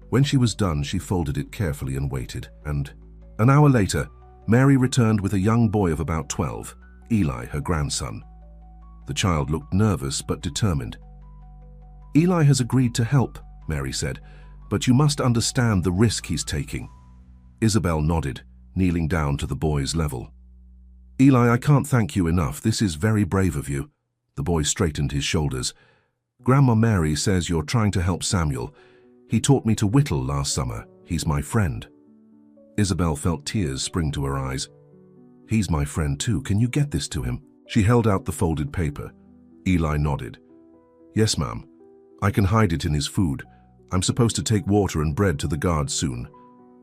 When she was done, she folded it carefully and waited. And an hour later, Mary returned with a young boy of about 12, Eli, her grandson. The child looked nervous but determined. "Eli has agreed to help," Mary said, "but you must understand the risk he's taking." Isabel nodded, kneeling down to the boy's level. "Eli, I can't thank you enough. This is very brave of you." The boy straightened his shoulders. Grandma Mary says you're trying to help Samuel. He taught me to whittle last summer. He's my friend. Isabel felt tears spring to her eyes. He's my friend too. Can you get this to him? She held out the folded paper. Eli nodded. Yes, ma'am. I can hide it in his food. I'm supposed to take water and bread to the guards soon.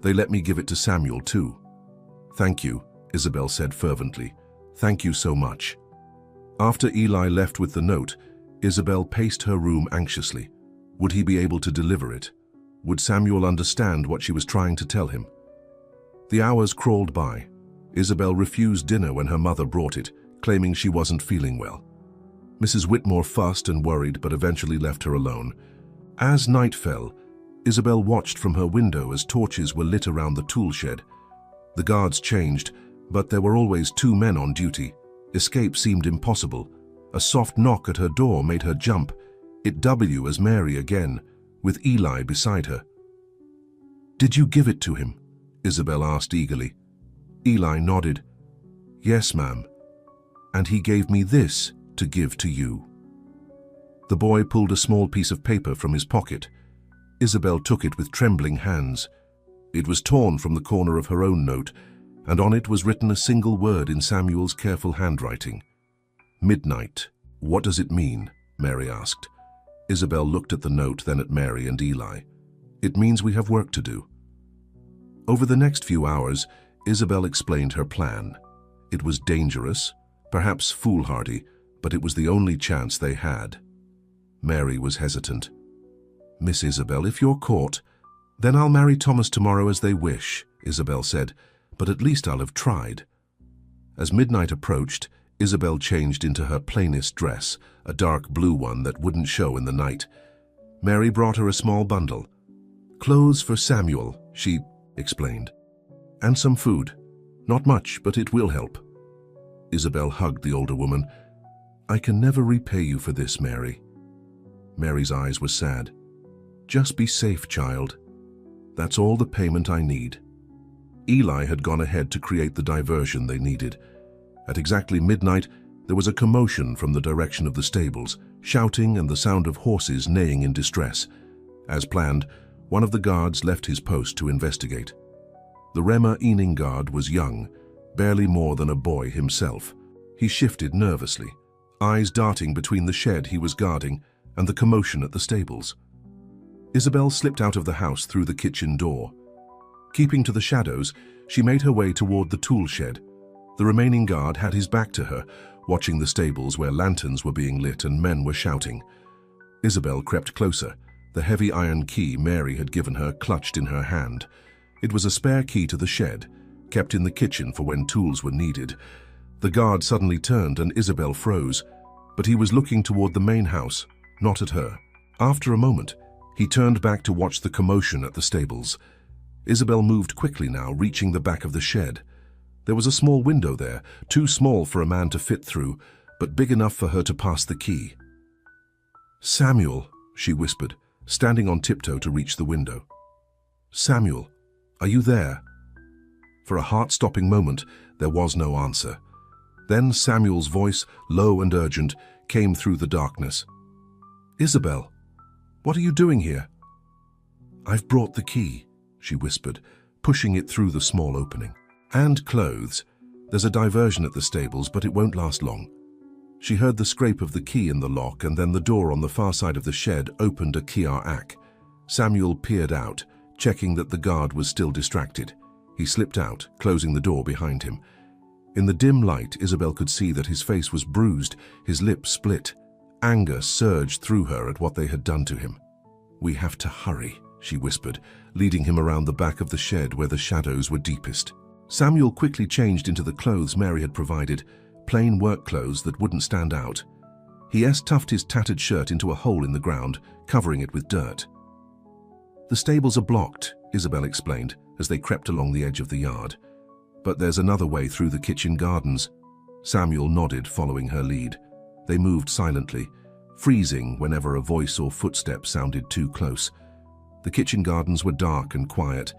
They let me give it to Samuel too. Thank you, Isabel said fervently. Thank you so much. After Eli left with the note, Isabel paced her room anxiously. Would he be able to deliver it? Would Samuel understand what she was trying to tell him? The hours crawled by. Isabel refused dinner when her mother brought it, claiming she wasn't feeling well. Mrs. Whitmore fussed and worried but eventually left her alone. As night fell, Isabel watched from her window as torches were lit around the tool shed. The guards changed, but there were always 2 men on duty. Escape seemed impossible. A soft knock at her door made her jump. It W as Mary again, with Eli beside her. Did you give it to him? Isabel asked eagerly. Eli nodded. Yes, ma'am. And he gave me this to give to you. The boy pulled a small piece of paper from his pocket. Isabel took it with trembling hands. It was torn from the corner of her own note, and on it was written a single word in Samuel's careful handwriting. Midnight. What does it mean? Mary asked. Isabel looked at the note, then at Mary and Eli. It means we have work to do. Over the next few hours, Isabel explained her plan. It was dangerous, perhaps foolhardy, but it was the only chance they had. Mary was hesitant. Miss Isabel, if you're caught, then I'll marry Thomas tomorrow as they wish, Isabel said, but at least I'll have tried. As midnight approached, Isabel changed into her plainest dress, a dark blue one that wouldn't show in the night. Mary brought her a small bundle. Clothes for Samuel, she explained. And some food. Not much, but it will help. Isabel hugged the older woman. I can never repay you for this, Mary. Mary's eyes were sad. Just be safe, child. That's all the payment I need. Eli had gone ahead to create the diversion they needed. At exactly midnight, there was a commotion from the direction of the stables, shouting and the sound of horses neighing in distress. As planned, one of the guards left his post to investigate. The Rema Eaning guard was young, barely more than a boy himself. He shifted nervously, eyes darting between the shed he was guarding and the commotion at the stables. Isabel slipped out of the house through the kitchen door. Keeping to the shadows, she made her way toward the tool shed. The remaining guard had his back to her, watching the stables where lanterns were being lit and men were shouting. Isabel crept closer, the heavy iron key Mary had given her clutched in her hand. It was a spare key to the shed, kept in the kitchen for when tools were needed. The guard suddenly turned and Isabel froze, but he was looking toward the main house, not at her. After a moment, he turned back to watch the commotion at the stables. Isabel moved quickly now, reaching the back of the shed. There was a small window there, too small for a man to fit through, but big enough for her to pass the key. Samuel, she whispered, standing on tiptoe to reach the window. Samuel, are you there? For a heart-stopping moment, there was no answer. Then Samuel's voice, low and urgent, came through the darkness. Isabel, what are you doing here? I've brought the key, she whispered, pushing it through the small opening. And clothes. There's a diversion at the stables, but it won't last long. She heard the scrape of the key in the lock, and then the door on the far side of the shed opened a kiar-ak. Samuel peered out, checking that the guard was still distracted. He slipped out, closing the door behind him. In the dim light, Isabel could see that his face was bruised, his lips split. Anger surged through her at what they had done to him. We have to hurry, she whispered, leading him around the back of the shed where the shadows were deepest. Samuel quickly changed into the clothes Mary had provided, plain work clothes that wouldn't stand out. He stuffed his tattered shirt into a hole in the ground, covering it with dirt. The stables are blocked, Isabel explained, as they crept along the edge of the yard. But there's another way through the kitchen gardens. Samuel nodded, following her lead. They moved silently, freezing whenever a voice or footstep sounded too close. The kitchen gardens were dark and quiet.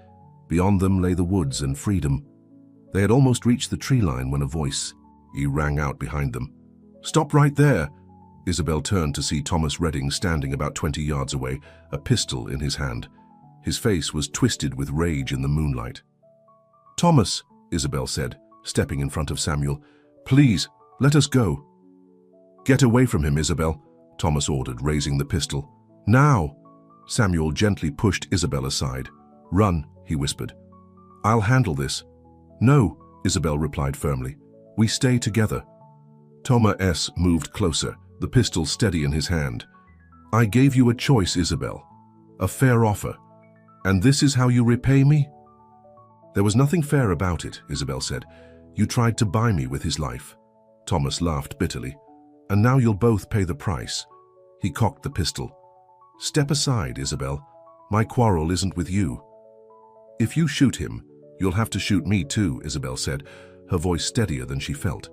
Beyond them lay the woods and freedom. They had almost reached the tree line when a voice rang out behind them. Stop right there! Isabel turned to see Thomas Redding standing about 20 yards away, a pistol in his hand. His face was twisted with rage in the moonlight. "Thomas," Isabel said, stepping in front of Samuel, "please, let us go." "Get away from him, Isabel," Thomas ordered, raising the pistol. "Now!" Samuel gently pushed Isabel aside. "Run," he whispered. "I'll handle this." "No," Isabel replied firmly. "We stay together." Thomas moved closer, the pistol steady in his hand. "I gave you a choice, Isabel. A fair offer. And this is how you repay me?" "There was nothing fair about it," Isabel said. "You tried to buy me with his life." Thomas laughed bitterly. "And now you'll both pay the price." He cocked the pistol. "Step aside, Isabel. My quarrel isn't with you." "If you shoot him, you'll have to shoot me too," Isabel said, her voice steadier than she felt.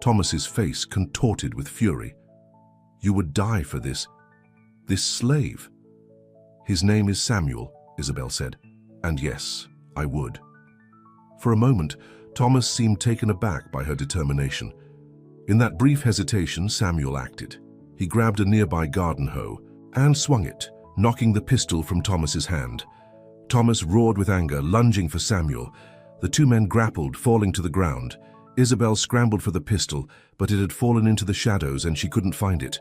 Thomas's face contorted with fury. "You would die for this slave." "His name is Samuel," Isabel said. "And yes, I would." For a moment, Thomas seemed taken aback by her determination. In that brief hesitation, Samuel acted. He grabbed a nearby garden hoe and swung it, knocking the pistol from Thomas's hand. Thomas roared with anger, lunging for Samuel. The two men grappled, falling to the ground. Isabel scrambled for the pistol, but it had fallen into the shadows and she couldn't find it.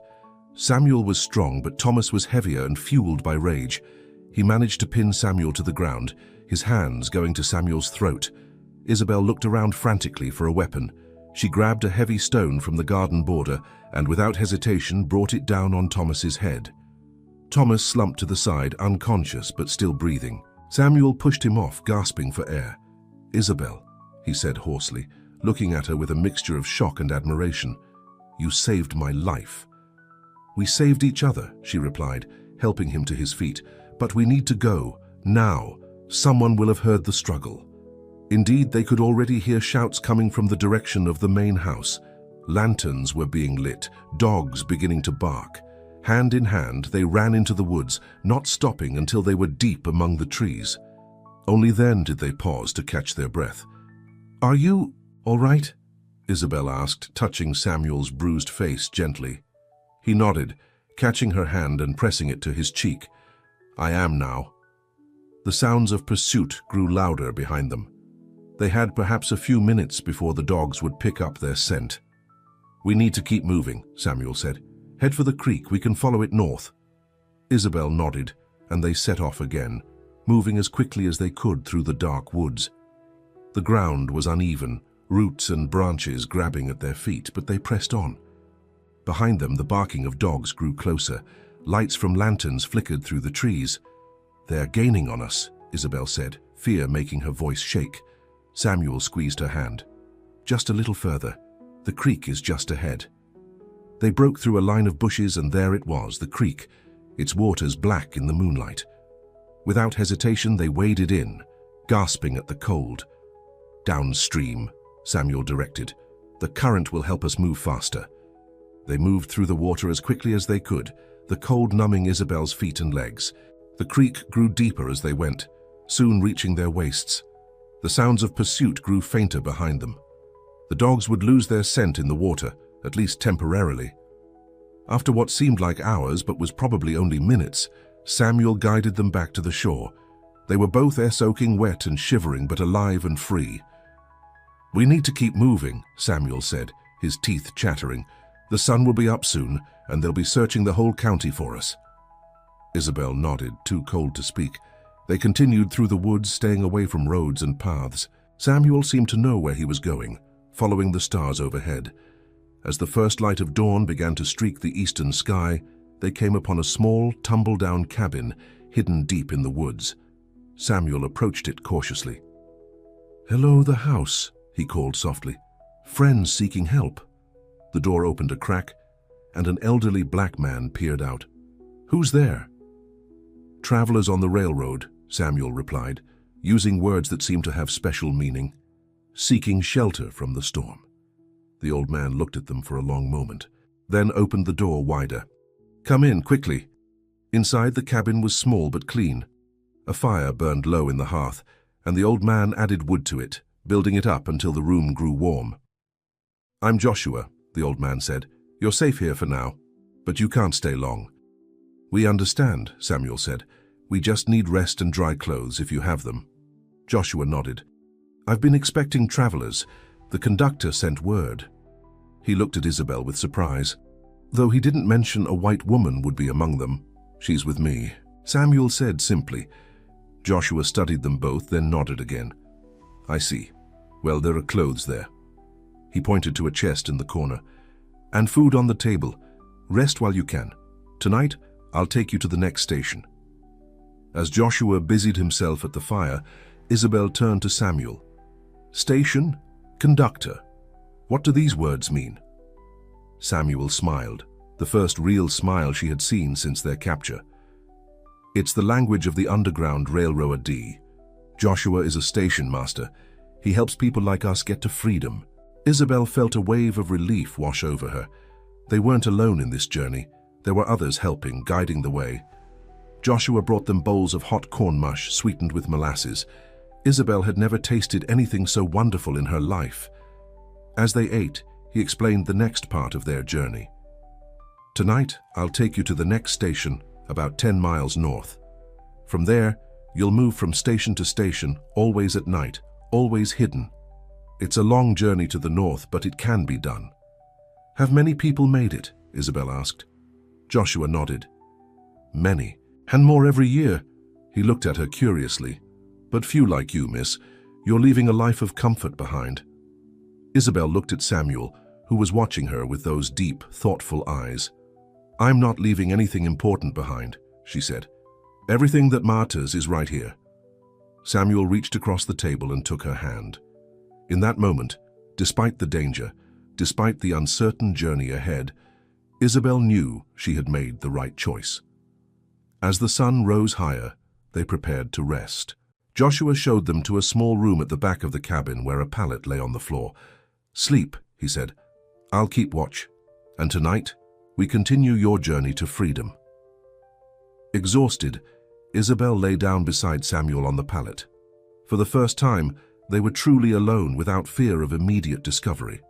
Samuel was strong, but Thomas was heavier and fueled by rage. He managed to pin Samuel to the ground, his hands going to Samuel's throat. Isabel looked around frantically for a weapon. She grabbed a heavy stone from the garden border and without hesitation brought it down on Thomas's head. Thomas slumped to the side, unconscious but still breathing. Samuel pushed him off, gasping for air. "Isabel," he said hoarsely, looking at her with a mixture of shock and admiration. "You saved my life." "We saved each other," she replied, helping him to his feet. "But we need to go, now. Someone will have heard the struggle." Indeed, they could already hear shouts coming from the direction of the main house. Lanterns were being lit, dogs beginning to bark. Hand in hand, they ran into the woods, not stopping until they were deep among the trees. Only then did they pause to catch their breath. "Are you all right?" Isabel asked, touching Samuel's bruised face gently. He nodded, catching her hand and pressing it to his cheek. "I am now." The sounds of pursuit grew louder behind them. They had perhaps a few minutes before the dogs would pick up their scent. "We need to keep moving," Samuel said. "Head for the creek, we can follow it north." Isabel nodded, and they set off again, moving as quickly as they could through the dark woods. The ground was uneven, roots and branches grabbing at their feet, but they pressed on. Behind them, the barking of dogs grew closer. Lights from lanterns flickered through the trees. "They're gaining on us," Isabel said, fear making her voice shake. Samuel squeezed her hand. "Just a little further. The creek is just ahead." They broke through a line of bushes and there it was, the creek, its waters black in the moonlight. Without hesitation, they waded in, gasping at the cold. "Downstream," Samuel directed. "The current will help us move faster." They moved through the water as quickly as they could, the cold numbing Isabel's feet and legs. The creek grew deeper as they went, soon reaching their waists. The sounds of pursuit grew fainter behind them. The dogs would lose their scent in the water, at least temporarily. After what seemed like hours but was probably only minutes, Samuel guided them back to the shore. They were both soaking wet and shivering, but alive and free. "We need to keep moving," Samuel said, his teeth chattering. "The sun will be up soon, and they'll be searching the whole county for us." Isabel nodded, too cold to speak. They continued through the woods, staying away from roads and paths. Samuel seemed to know where he was going, following the stars overhead. As the first light of dawn began to streak the eastern sky, they came upon a small, tumble-down cabin hidden deep in the woods. Samuel approached it cautiously. "Hello, the house," he called softly. "Friends seeking help." The door opened a crack, and an elderly black man peered out. "Who's there?" "Travelers on the railroad," Samuel replied, using words that seemed to have special meaning. "Seeking shelter from the storm." The old man looked at them for a long moment, then opened the door wider. "Come in, quickly." Inside, the cabin was small but clean. A fire burned low in the hearth, and the old man added wood to it, building it up until the room grew warm. "I'm Joshua," the old man said. "You're safe here for now. But you can't stay long. We understand, Samuel said. We just need rest and dry clothes if you have them. Joshua nodded. I've been expecting travelers. The conductor sent word. He looked at Isabel with surprise. Though he didn't mention a white woman would be among them. She's with me, Samuel said simply. Joshua studied them both, then nodded again. I see. Well, there are clothes there. He pointed to a chest in the corner. And food on the table. Rest while you can. Tonight, I'll take you to the next station. As Joshua busied himself at the fire, Isabel turned to Samuel. Station? Conductor. What do these words mean? Samuel smiled, the first real smile she had seen since their capture. It's the language of the Underground Railroad D. Joshua is a station master. He helps people like us get to freedom. Isabel felt a wave of relief wash over her. They weren't alone in this journey. There were others helping, guiding the way. Joshua brought them bowls of hot corn mush sweetened with molasses. Isabel had never tasted anything so wonderful in her life. As they ate, he explained the next part of their journey. Tonight, I'll take you to the next station, about 10 miles north. From there, you'll move from station to station, always at night, always hidden. It's a long journey to the north, but it can be done. Have many people made it? Isabel asked. Joshua nodded. Many, and more every year. He looked at her curiously. But few like you, miss. You're leaving a life of comfort behind. Isabel looked at Samuel, who was watching her with those deep, thoughtful eyes. I'm not leaving anything important behind, she said. Everything that matters is right here. Samuel reached across the table and took her hand. In that moment, despite the danger, despite the uncertain journey ahead, Isabel knew she had made the right choice. As the sun rose higher, they prepared to rest. Joshua showed them to a small room at the back of the cabin where a pallet lay on the floor. Sleep, he said. I'll keep watch. And tonight, we continue your journey to freedom. Exhausted, Isabel lay down beside Samuel on the pallet. For the first time, they were truly alone without fear of immediate discovery.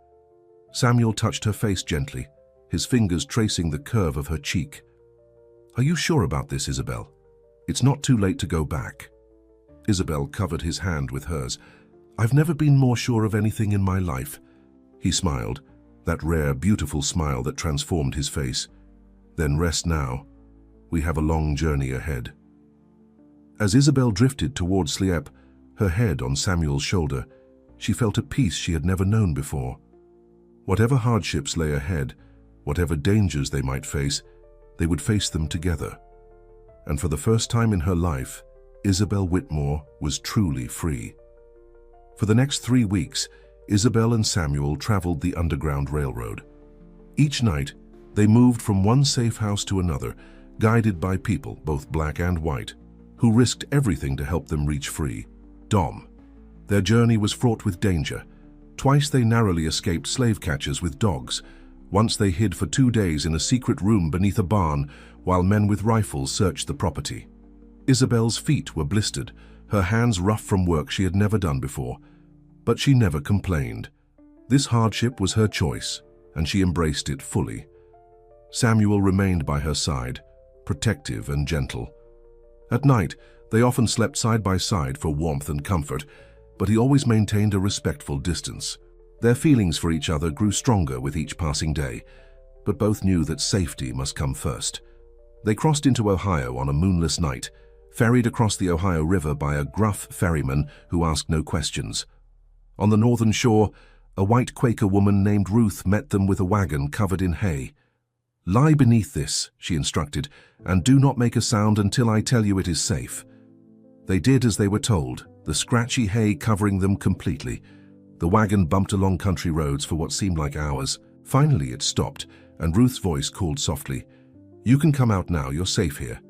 Samuel touched her face gently, his fingers tracing the curve of her cheek. Are you sure about this, Isabel? It's not too late to go back. Isabel covered his hand with hers. I've never been more sure of anything in my life. He smiled, that rare, beautiful smile that transformed his face. Then rest now. We have a long journey ahead. As Isabel drifted towards sleep, her head on Samuel's shoulder, she felt a peace she had never known before. Whatever hardships lay ahead, whatever dangers they might face, they would face them together. And for the first time in her life, Isabel Whitmore was truly free. For the next 3 weeks, Isabel and Samuel traveled the Underground Railroad. Each night, they moved from one safe house to another, guided by people, both black and white, who risked everything to help them reach free. Dom. Their journey was fraught with danger. Twice they narrowly escaped slave catchers with dogs. Once they hid for 2 days in a secret room beneath a barn while men with rifles searched the property. Isabel's feet were blistered, her hands rough from work she had never done before. But she never complained. This hardship was her choice, and she embraced it fully. Samuel remained by her side, protective and gentle. At night, they often slept side by side for warmth and comfort, but he always maintained a respectful distance. Their feelings for each other grew stronger with each passing day, but both knew that safety must come first. They crossed into Ohio on a moonless night, ferried across the Ohio River by a gruff ferryman who asked no questions. On the northern shore, a white Quaker woman named Ruth met them with a wagon covered in hay. "Lie beneath this," she instructed, "and do not make a sound until I tell you it is safe." They did as they were told, the scratchy hay covering them completely. The wagon bumped along country roads for what seemed like hours. Finally it stopped, and Ruth's voice called softly, "You can come out now, you're safe here."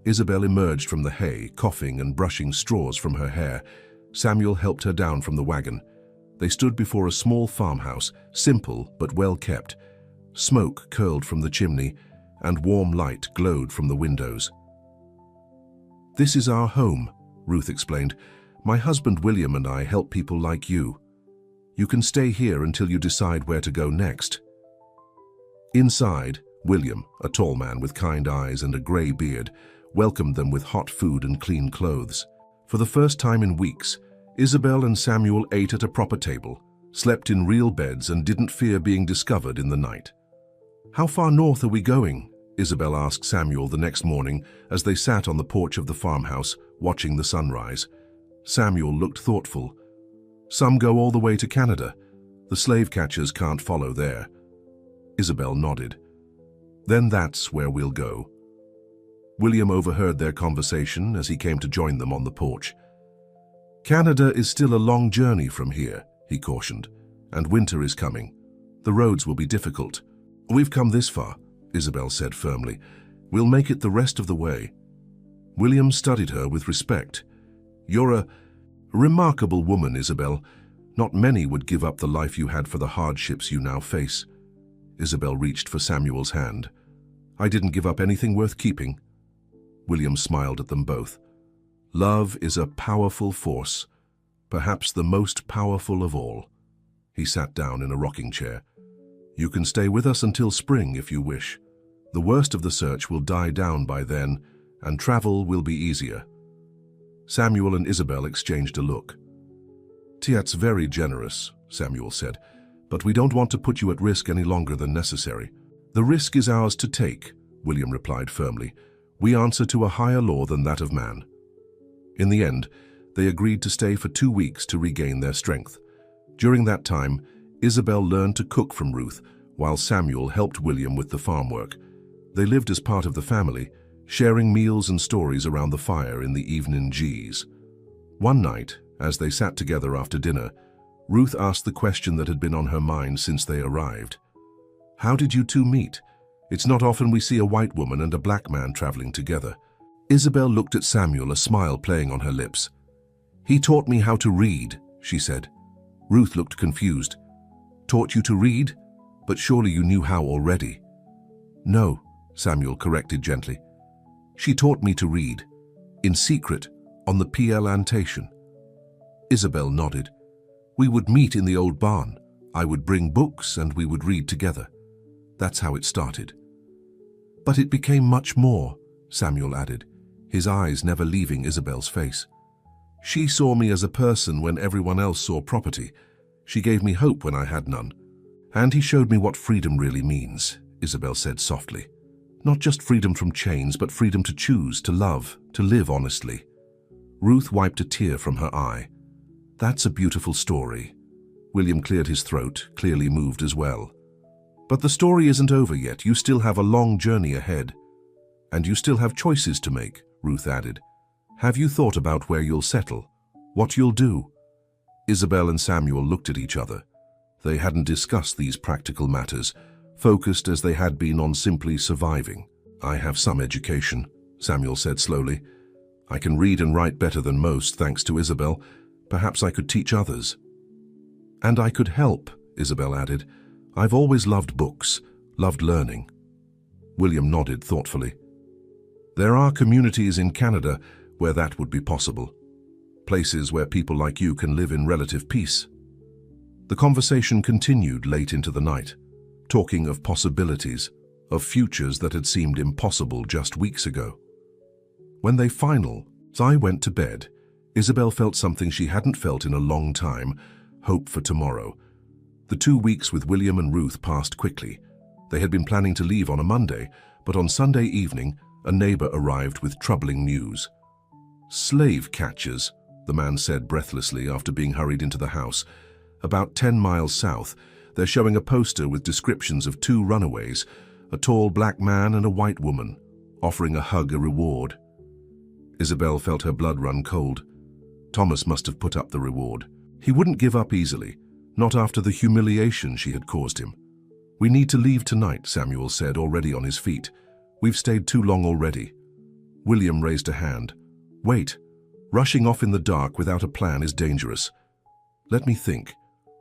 Isabel emerged from the hay, coughing and brushing straws from her hair. Samuel helped her down from the wagon. They stood before a small farmhouse, simple but well kept. Smoke curled from the chimney, and warm light glowed from the windows. "This is our home," Ruth explained. "My husband William and I help people like you. You can stay here until you decide where to go next." Inside, William, a tall man with kind eyes and a grey beard, welcomed them with hot food and clean clothes. For the first time in weeks, Isabel and Samuel ate at a proper table, slept in real beds, and didn't fear being discovered in the night. "How far north are we going?" Isabel asked Samuel the next morning as they sat on the porch of the farmhouse, watching the sunrise. Samuel looked thoughtful. "Some go all the way to Canada. The slave catchers can't follow there." Isabel nodded. "Then that's where we'll go." William overheard their conversation as he came to join them on the porch. "Canada is still a long journey from here," he cautioned, "and winter is coming. The roads will be difficult." "We've come this far," Isabel said firmly. "We'll make it the rest of the way." William studied her with respect. "You're a remarkable woman, Isabel. Not many would give up the life you had for the hardships you now face." Isabel reached for Samuel's hand. "I didn't give up anything worth keeping." William smiled at them both. "Love is a powerful force, perhaps the most powerful of all." He sat down in a rocking chair. "You can stay with us until spring if you wish. The worst of the search will die down by then, and travel will be easier." Samuel and Isabel exchanged a look. "That's very generous," Samuel said, "but we don't want to put you at risk any longer than necessary." "The risk is ours to take," William replied firmly. "We answer to a higher law than that of man." In the end, they agreed to stay for 2 weeks to regain their strength. During that time, Isabel learned to cook from Ruth, while Samuel helped William with the farm work. They lived as part of the family, sharing meals and stories around the fire in the evening G's. One night, as they sat together after dinner, Ruth asked the question that had been on her mind since they arrived. "How did you two meet? It's not often we see a white woman and a black man traveling together." Isabel looked at Samuel, a smile playing on her lips. "He taught me how to read," she said. Ruth looked confused. "Taught you to read? But surely you knew how already." "No," Samuel corrected gently. "She taught me to read, in secret, on the plantation." Isabel nodded. "We would meet in the old barn. I would bring books and we would read together. That's how it started." "But it became much more," Samuel added, his eyes never leaving Isabel's face. "She saw me as a person when everyone else saw property. She gave me hope when I had none. And he showed me what freedom really means," Isabel said softly. "Not just freedom from chains, but freedom to choose, to love, to live honestly." Ruth wiped a tear from her eye. "That's a beautiful story." William cleared his throat, clearly moved as well. "But the story isn't over yet. You still have a long journey ahead. And you still have choices to make," Ruth added. "Have you thought about where you'll settle? What you'll do?" Isabel and Samuel looked at each other. They hadn't discussed these practical matters, focused as they had been on simply surviving. "I have some education," Samuel said slowly. "I can read and write better than most, thanks to Isabel. Perhaps I could teach others." "And I could help," Isabel added. "I've always loved books, loved learning." William nodded thoughtfully. "There are communities in Canada where that would be possible. Places where people like you can live in relative peace." The conversation continued late into the night, talking of possibilities, of futures that had seemed impossible just weeks ago. When they finally went to bed, Isabel felt something she hadn't felt in a long time, hope for tomorrow. The 2 weeks with William and Ruth passed quickly. They had been planning to leave on a Monday, but on Sunday evening, a neighbor arrived with troubling news. "Slave catchers," the man said breathlessly after being hurried into the house. "About 10 miles south, they're showing a poster with descriptions of 2 runaways, a tall black man and a white woman, offering a hug a reward." Isabel felt her blood run cold. Thomas must have put up the reward. He wouldn't give up easily, not after the humiliation she had caused him. "We need to leave tonight," Samuel said, already on his feet. "We've stayed too long already." William raised a hand. "Wait. Rushing off in the dark without a plan is dangerous. Let me think."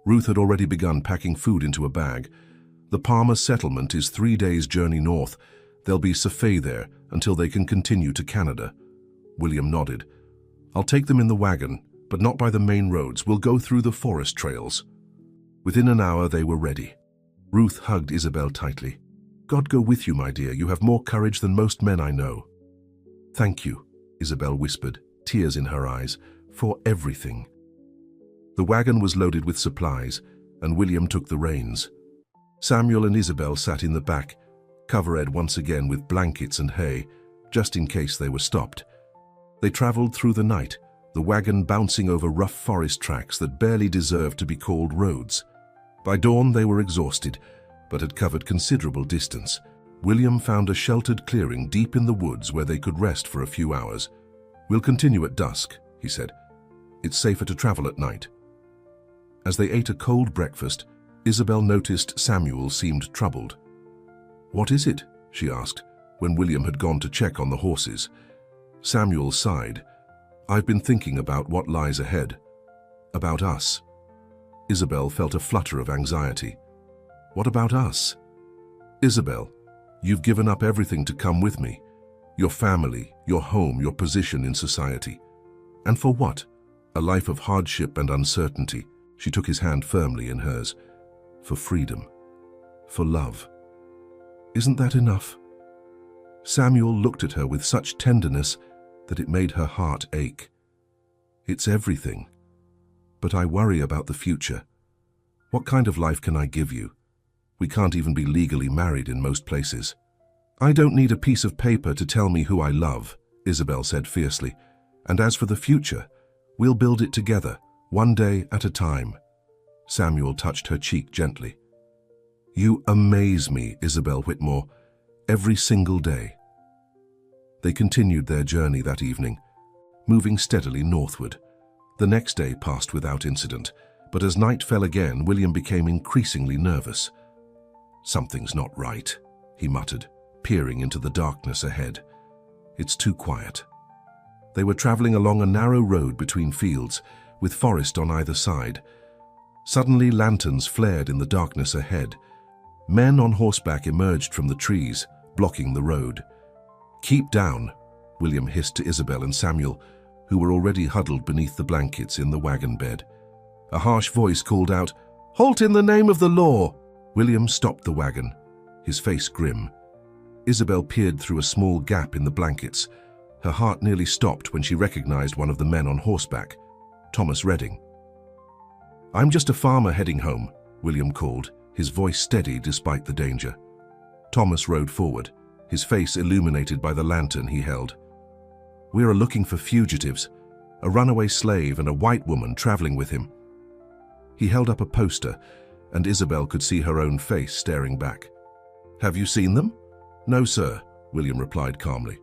Ruth had already begun packing food into a bag. "The Palmer settlement is 3 days' journey north. There'll be Safay there until they can continue to Canada." William nodded. "I'll take them in the wagon, but not by the main roads. We'll go through the forest trails." Within an hour they were ready. Ruth hugged Isabel tightly. God go with you, my dear. You have more courage than most men I know. Thank you, Isabel whispered, tears in her eyes, for everything. The wagon was loaded with supplies, and William took the reins. Samuel and Isabel sat in the back, covered once again with blankets and hay, just in case they were stopped. They traveled through the night, the wagon bouncing over rough forest tracks that barely deserved to be called roads. By dawn they were exhausted, but had covered considerable distance. William found a sheltered clearing deep in the woods where they could rest for a few hours. "We'll continue at dusk," he said. "It's safer to travel at night." As they ate a cold breakfast, Isabel noticed Samuel seemed troubled. "What is it?" she asked, when William had gone to check on the horses. Samuel sighed. "I've been thinking about what lies ahead. About us." Isabel felt a flutter of anxiety. "What about us?" "Isabel, you've given up everything to come with me. Your family, your home, your position in society. And for what? A life of hardship and uncertainty." She took his hand firmly in hers. "For freedom. For love. Isn't that enough?" Samuel looked at her with such tenderness that it made her heart ache. "It's everything. But I worry about the future. What kind of life can I give you? We can't even be legally married in most places." "I don't need a piece of paper to tell me who I love," Isabel said fiercely. "And as for the future, we'll build it together, one day at a time." Samuel touched her cheek gently. "You amaze me, Isabel Whitmore, every single day." They continued their journey that evening, moving steadily northward. The next day passed without incident, but as night fell again, William became increasingly nervous. "Something's not right," he muttered, peering into the darkness ahead. "It's too quiet." They were traveling along a narrow road between fields, with forest on either side. Suddenly, lanterns flared in the darkness ahead. Men on horseback emerged from the trees, blocking the road. "Keep down," William hissed to Isabel and Samuel, who were already huddled beneath the blankets in the wagon bed. A harsh voice called out, "Halt in the name of the law!" William stopped the wagon, his face grim. Isabel peered through a small gap in the blankets. Her heart nearly stopped when she recognized one of the men on horseback, Thomas Redding. "I'm just a farmer heading home," William called, his voice steady despite the danger. Thomas rode forward, his face illuminated by the lantern he held. "We are looking for fugitives, a runaway slave and a white woman traveling with him." He held up a poster, and Isabel could see her own face staring back. "Have you seen them?" "No, sir," William replied calmly.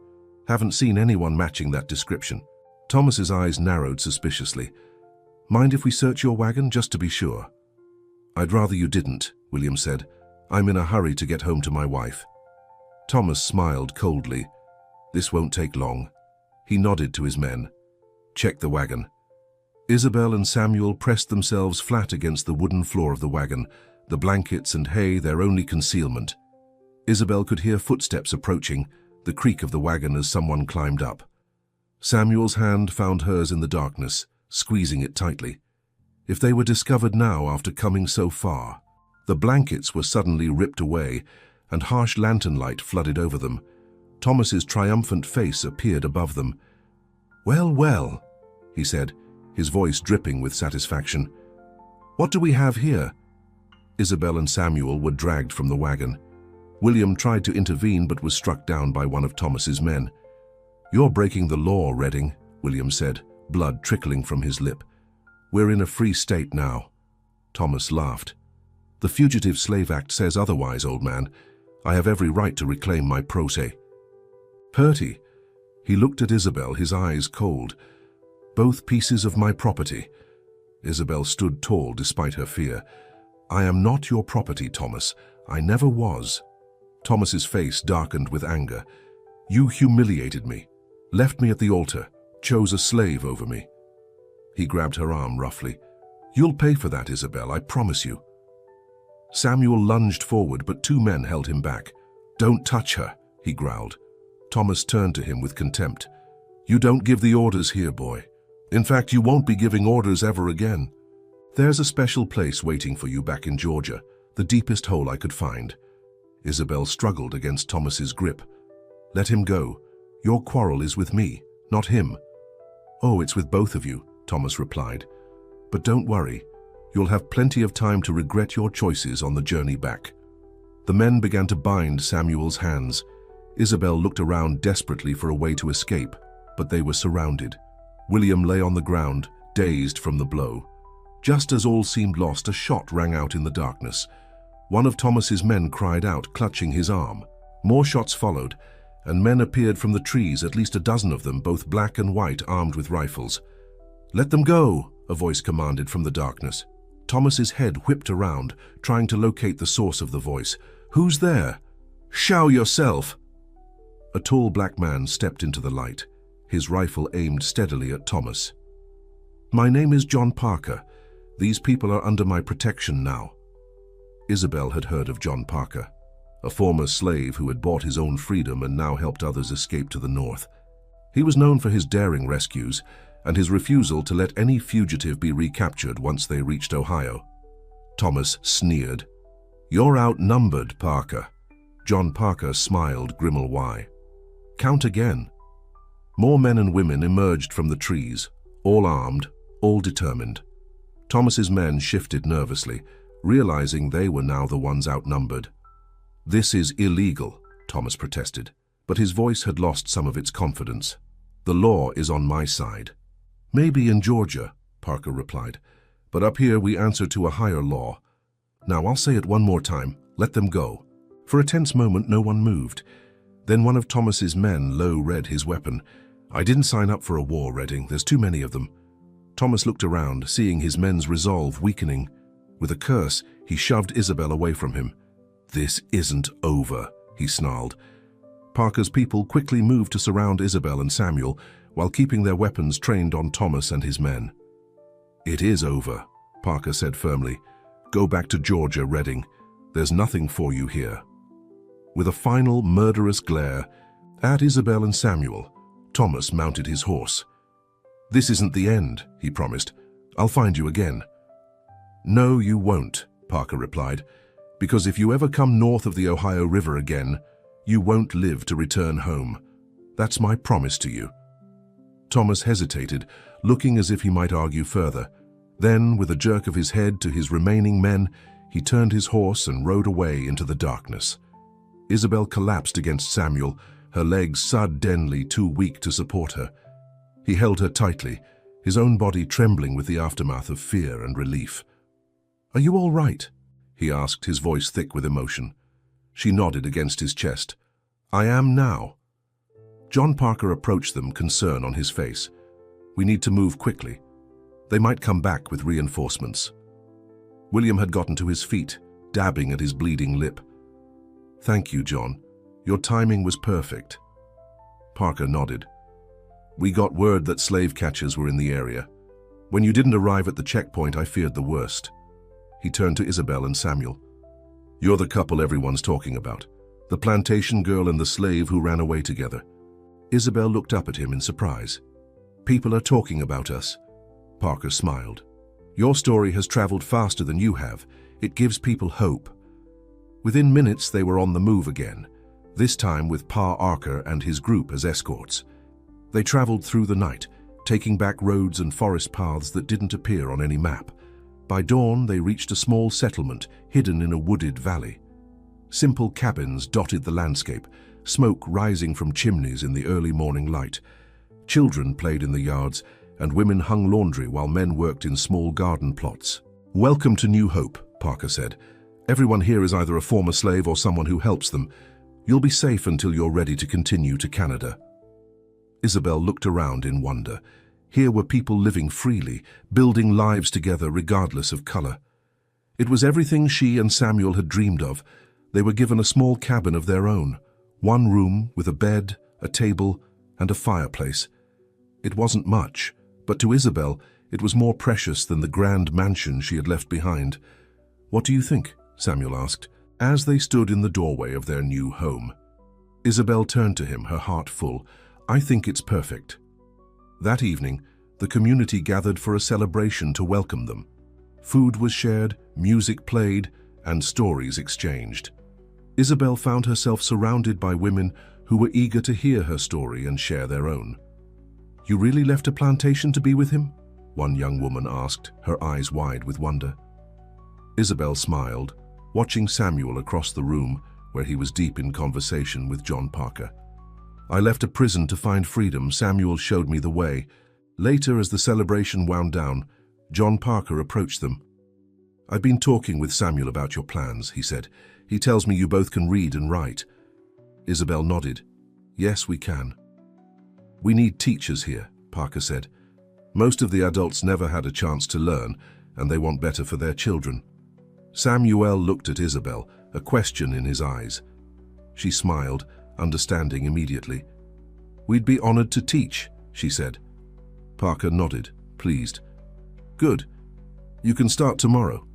"Haven't seen anyone matching that description." Thomas's eyes narrowed suspiciously. "Mind if we search your wagon, just to be sure?" "I'd rather you didn't," William said. "I'm in a hurry to get home to my wife." Thomas smiled coldly. "This won't take long." He nodded to his men. "Check the wagon." Isabel and Samuel pressed themselves flat against the wooden floor of the wagon, the blankets and hay their only concealment. Isabel could hear footsteps approaching, the creak of the wagon as someone climbed up. Samuel's hand found hers in the darkness, squeezing it tightly. If they were discovered now after coming so far. The blankets were suddenly ripped away, and harsh lantern light flooded over them. Thomas's triumphant face appeared above them. "Well, well," he said, his voice dripping with satisfaction. "What do we have here?" Isabel and Samuel were dragged from the wagon. William tried to intervene but was struck down by one of Thomas's men. "You're breaking the law, Redding," William said, blood trickling from his lip. "We're in a free state now." Thomas laughed. "The Fugitive Slave Act says otherwise, old man. I have every right to reclaim my pro se." "Bertie," he looked at Isabel, his eyes cold. "Both pieces of my property." Isabel stood tall despite her fear. "I am not your property, Thomas. I never was." Thomas's face darkened with anger. "You humiliated me, left me at the altar, chose a slave over me." He grabbed her arm roughly. "You'll pay for that, Isabel, I promise you." Samuel lunged forward, but two men held him back. "Don't touch her," he growled. Thomas turned to him with contempt. "You don't give the orders here, boy. In fact, you won't be giving orders ever again. There's a special place waiting for you back in Georgia, the deepest hole I could find. Isabel struggled against Thomas's grip. "Let him go. Your quarrel is with me, not him." "Oh, it's with both of you," Thomas replied. "But don't worry. You'll have plenty of time to regret your choices on the journey back." The men began to bind Samuel's hands. Isabel looked around desperately for a way to escape, but they were surrounded. William lay on the ground, dazed from the blow. Just as all seemed lost, a shot rang out in the darkness. One of Thomas's men cried out, clutching his arm. More shots followed, and men appeared from the trees, at least a dozen of them, both black and white, armed with rifles. "Let them go," a voice commanded from the darkness. Thomas's head whipped around, trying to locate the source of the voice. "Who's there?" "Show yourself!" A tall black man stepped into the light, his rifle aimed steadily at Thomas. "My name is John Parker. These people are under my protection now." Isabel had heard of John Parker, a former slave who had bought his own freedom and now helped others escape to the north. He was known for his daring rescues and his refusal to let any fugitive be recaptured once they reached Ohio. Thomas sneered. "You're outnumbered, Parker." John Parker smiled Grimalwhy. "Count again." More men and women emerged from the trees, all armed, all determined. Thomas's men shifted nervously, realizing they were now the ones outnumbered. "This is illegal," Thomas protested, but his voice had lost some of its confidence. "The law is on my side." "Maybe in Georgia," Parker replied, "but up here we answer to a higher law. Now I'll say it one more time, let them go." For a tense moment no one moved. Then one of Thomas's men low-read his weapon. "I didn't sign up for a war, Redding, there's too many of them." Thomas looked around, seeing his men's resolve weakening. With a curse, he shoved Isabel away from him. "This isn't over," he snarled. Parker's people quickly moved to surround Isabel and Samuel, while keeping their weapons trained on Thomas and his men. "It is over," Parker said firmly. "Go back to Georgia, Redding. There's nothing for you here." With a final murderous glare at Isabel and Samuel, Thomas mounted his horse. "This isn't the end," he promised. "I'll find you again." "No, you won't," Parker replied, "because if you ever come north of the Ohio River again, you won't live to return home. That's my promise to you." Thomas hesitated, looking as if he might argue further. Then, with a jerk of his head to his remaining men, he turned his horse and rode away into the darkness. Isabel collapsed against Samuel, her legs suddenly too weak to support her. He held her tightly, his own body trembling with the aftermath of fear and relief. "Are you all right?" he asked, his voice thick with emotion. She nodded against his chest. "I am now." John Parker approached them, concern on his face. "We need to move quickly. They might come back with reinforcements." William had gotten to his feet, dabbing at his bleeding lip. "Thank you, John. Your timing was perfect." Parker nodded. "We got word that slave catchers were in the area. When you didn't arrive at the checkpoint, I feared the worst." He turned to Isabel and Samuel. "You're the couple everyone's talking about. The plantation girl and the slave who ran away together." Isabel looked up at him in surprise. "People are talking about us." Parker smiled. "Your story has traveled faster than you have. It gives people hope." Within minutes they were on the move again, this time with Pa Arker and his group as escorts. They traveled through the night, taking back roads and forest paths that didn't appear on any map. By dawn they reached a small settlement hidden in a wooded valley. Simple cabins dotted the landscape, smoke rising from chimneys in the early morning light. Children played in the yards, and women hung laundry while men worked in small garden plots. "Welcome to New Hope," Parker said. "Everyone here is either a former slave or someone who helps them. You'll be safe until you're ready to continue to Canada." Isabel looked around in wonder. Here were people living freely, building lives together regardless of color. It was everything she and Samuel had dreamed of. They were given a small cabin of their own, one room with a bed, a table, and a fireplace. It wasn't much, but to Isabel, it was more precious than the grand mansion she had left behind. "What do you think?" Samuel asked, as they stood in the doorway of their new home. Isabel turned to him, her heart full. "I think it's perfect." That evening, the community gathered for a celebration to welcome them. Food was shared, music played, and stories exchanged. Isabel found herself surrounded by women who were eager to hear her story and share their own. "You really left a plantation to be with him?" one young woman asked, her eyes wide with wonder. Isabel smiled, watching Samuel across the room where he was deep in conversation with John Parker. "I left a prison to find freedom. Samuel showed me the way." Later, as the celebration wound down, John Parker approached them. "I've been talking with Samuel about your plans," he said. "He tells me you both can read and write." Isabel nodded. "Yes, we can." "We need teachers here," Parker said. "Most of the adults never had a chance to learn, and they want better for their children." Samuel looked at Isabel, a question in his eyes. She smiled, understanding immediately. "We'd be honored to teach," she said. Parker nodded, pleased. "Good. You can start tomorrow."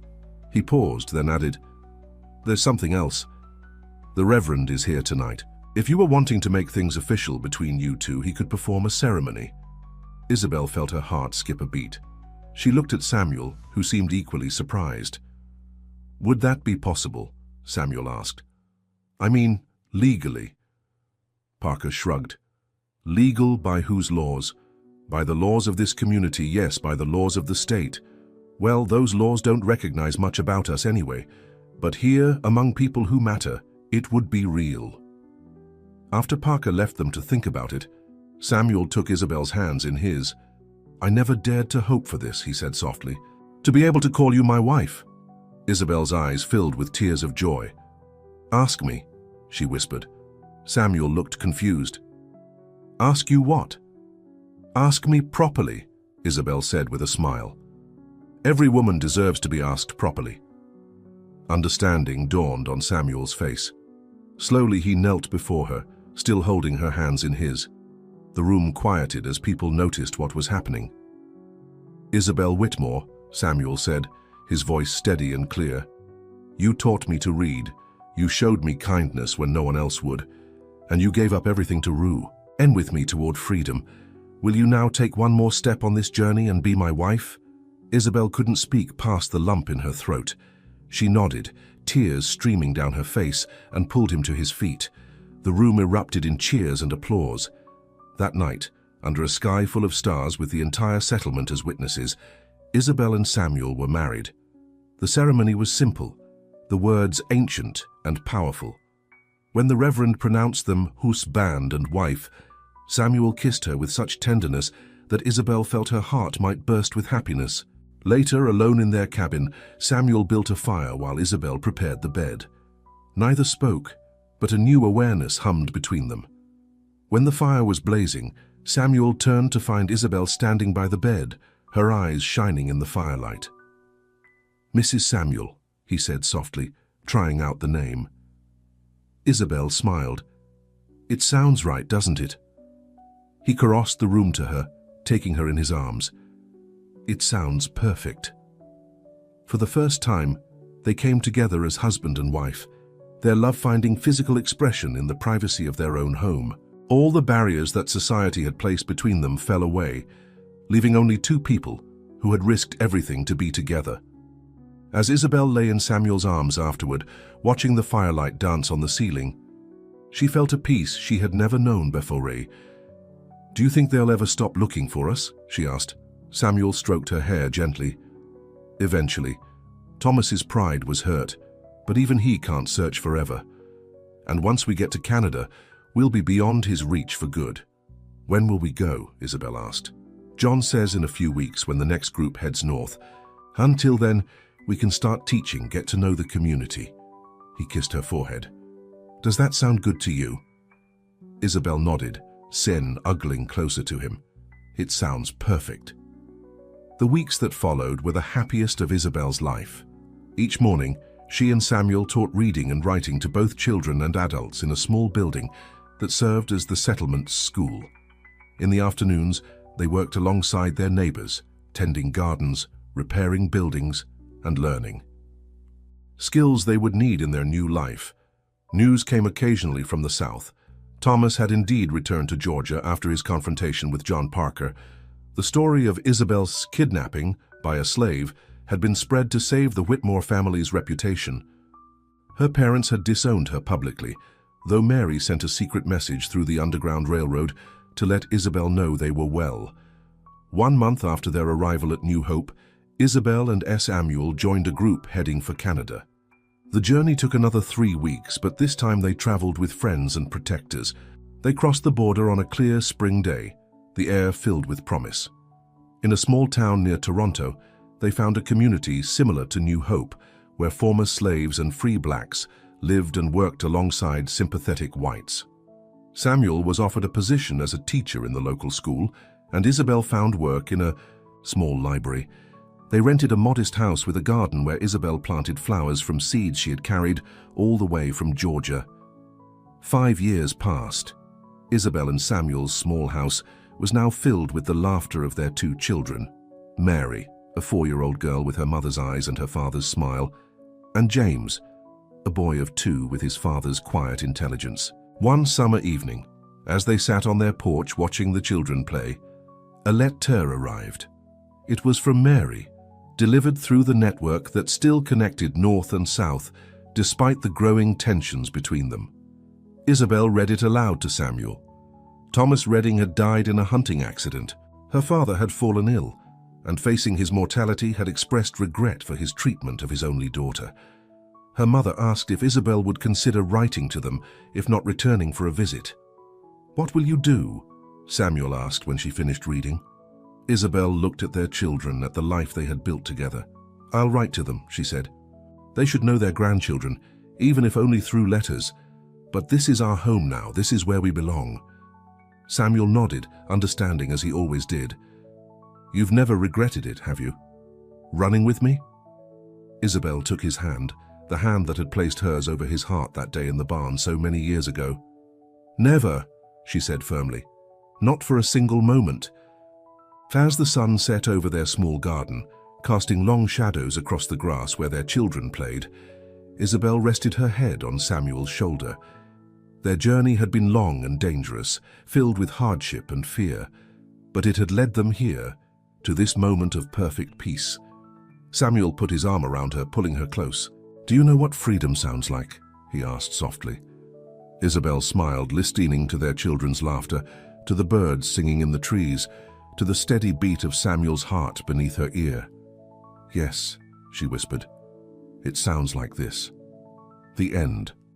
He paused, then added, "There's something else. The Reverend is here tonight. If you were wanting to make things official between you two, he could perform a ceremony." Isabel felt her heart skip a beat. She looked at Samuel, who seemed equally surprised. "Would that be possible?" Samuel asked. "I mean, legally." Parker shrugged. "Legal by whose laws? By the laws of this community, yes, by the laws of the state. Well, those laws don't recognize much about us anyway. But here, among people who matter, it would be real." After Parker left them to think about it, Samuel took Isabel's hands in his. "I never dared to hope for this," he said softly. "To be able to call you my wife." Isabel's eyes filled with tears of joy. "Ask me," she whispered. Samuel looked confused. "Ask you what?" "Ask me properly," Isabel said with a smile. "Every woman deserves to be asked properly." Understanding dawned on Samuel's face. Slowly he knelt before her, still holding her hands in his. The room quieted as people noticed what was happening. "Isabel Whitmore," Samuel said, his voice steady and clear. "You taught me to read. You showed me kindness when no one else would. And you gave up everything to rue and with me toward freedom. Will you now take one more step on this journey and be my wife?" Isabel couldn't speak past the lump in her throat. She nodded, tears streaming down her face, and pulled him to his feet. The room erupted in cheers and applause. That night, under a sky full of stars with the entire settlement as witnesses, Isabel and Samuel were married. The ceremony was simple, the words ancient and powerful. When the Reverend pronounced them husband and wife, Samuel kissed her with such tenderness that Isabel felt her heart might burst with happiness. Later, alone in their cabin, Samuel built a fire while Isabel prepared the bed. Neither spoke, but a new awareness hummed between them. When the fire was blazing, Samuel turned to find Isabel standing by the bed, her eyes shining in the firelight. "Mrs. Samuel," he said softly, trying out the name. Isabel smiled. "It sounds right, doesn't it?" He crossed the room to her, taking her in his arms. "It sounds perfect." For the first time, they came together as husband and wife, their love finding physical expression in the privacy of their own home. All the barriers that society had placed between them fell away, leaving only two people who had risked everything to be together. As Isabel lay in Samuel's arms afterward, watching the firelight dance on the ceiling, she felt a peace she had never known before. "Do you think they'll ever stop looking for us?" she asked. Samuel stroked her hair gently. "Eventually. Thomas's pride was hurt, but even he can't search forever. And once we get to Canada, we'll be beyond his reach for good." "When will we go?" Isabel asked. "John says in a few weeks when the next group heads north. Until then, we can start teaching, get to know the community." He kissed her forehead. "Does that sound good to you?" Isabel nodded, Sen uggling closer to him. "It sounds perfect." The weeks that followed were the happiest of Isabel's life. Each morning, she and Samuel taught reading and writing to both children and adults in a small building that served as the settlement's school. In the afternoons, they worked alongside their neighbors, tending gardens, repairing buildings, and learning skills they would need in their new life. News came occasionally from the South. Thomas had indeed returned to Georgia after his confrontation with John Parker. The story of Isabel's kidnapping by a slave had been spread to save the Whitmore family's reputation. Her parents had disowned her publicly, though Mary sent a secret message through the Underground Railroad to let Isabel know they were well. 1 month after their arrival at New Hope, Isabel and Samuel joined a group heading for Canada. The journey took another 3 weeks, but this time they traveled with friends and protectors. They crossed the border on a clear spring day, the air filled with promise. In a small town near Toronto, they found a community similar to New Hope, where former slaves and free blacks lived and worked alongside sympathetic whites. Samuel was offered a position as a teacher in the local school, and Isabel found work in a small library. They rented a modest house with a garden where Isabel planted flowers from seeds she had carried all the way from Georgia. 5 years passed. Isabel and Samuel's small house was now filled with the laughter of their 2 children, Mary, a 4-year-old girl with her mother's eyes and her father's smile, and James, a boy of 2 with his father's quiet intelligence. One summer evening, as they sat on their porch watching the children play, a letter arrived. It was from Mary, delivered through the network that still connected North and South, despite the growing tensions between them. Isabel read it aloud to Samuel. Thomas Redding had died in a hunting accident. Her father had fallen ill, and facing his mortality had expressed regret for his treatment of his only daughter. Her mother asked if Isabel would consider writing to them, if not returning for a visit. "What will you do?" Samuel asked when she finished reading. Isabel looked at their children, at the life they had built together. "I'll write to them," she said. "They should know their grandchildren, even if only through letters. But this is our home now, this is where we belong." Samuel nodded, understanding as he always did. "You've never regretted it, have you? Running with me?" Isabel took his hand, the hand that had placed hers over his heart that day in the barn so many years ago. "Never," she said firmly. "Not for a single moment." As the sun set over their small garden, casting long shadows across the grass where their children played, Isabel rested her head on Samuel's shoulder. Their journey had been long and dangerous, filled with hardship and fear, but it had led them here, to this moment of perfect peace. Samuel put his arm around her, pulling her close. "Do you know what freedom sounds like?" he asked softly. Isabel smiled, listening to their children's laughter, to the birds singing in the trees, to the steady beat of Samuel's heart beneath her ear. "Yes," she whispered. "It sounds like this." The end.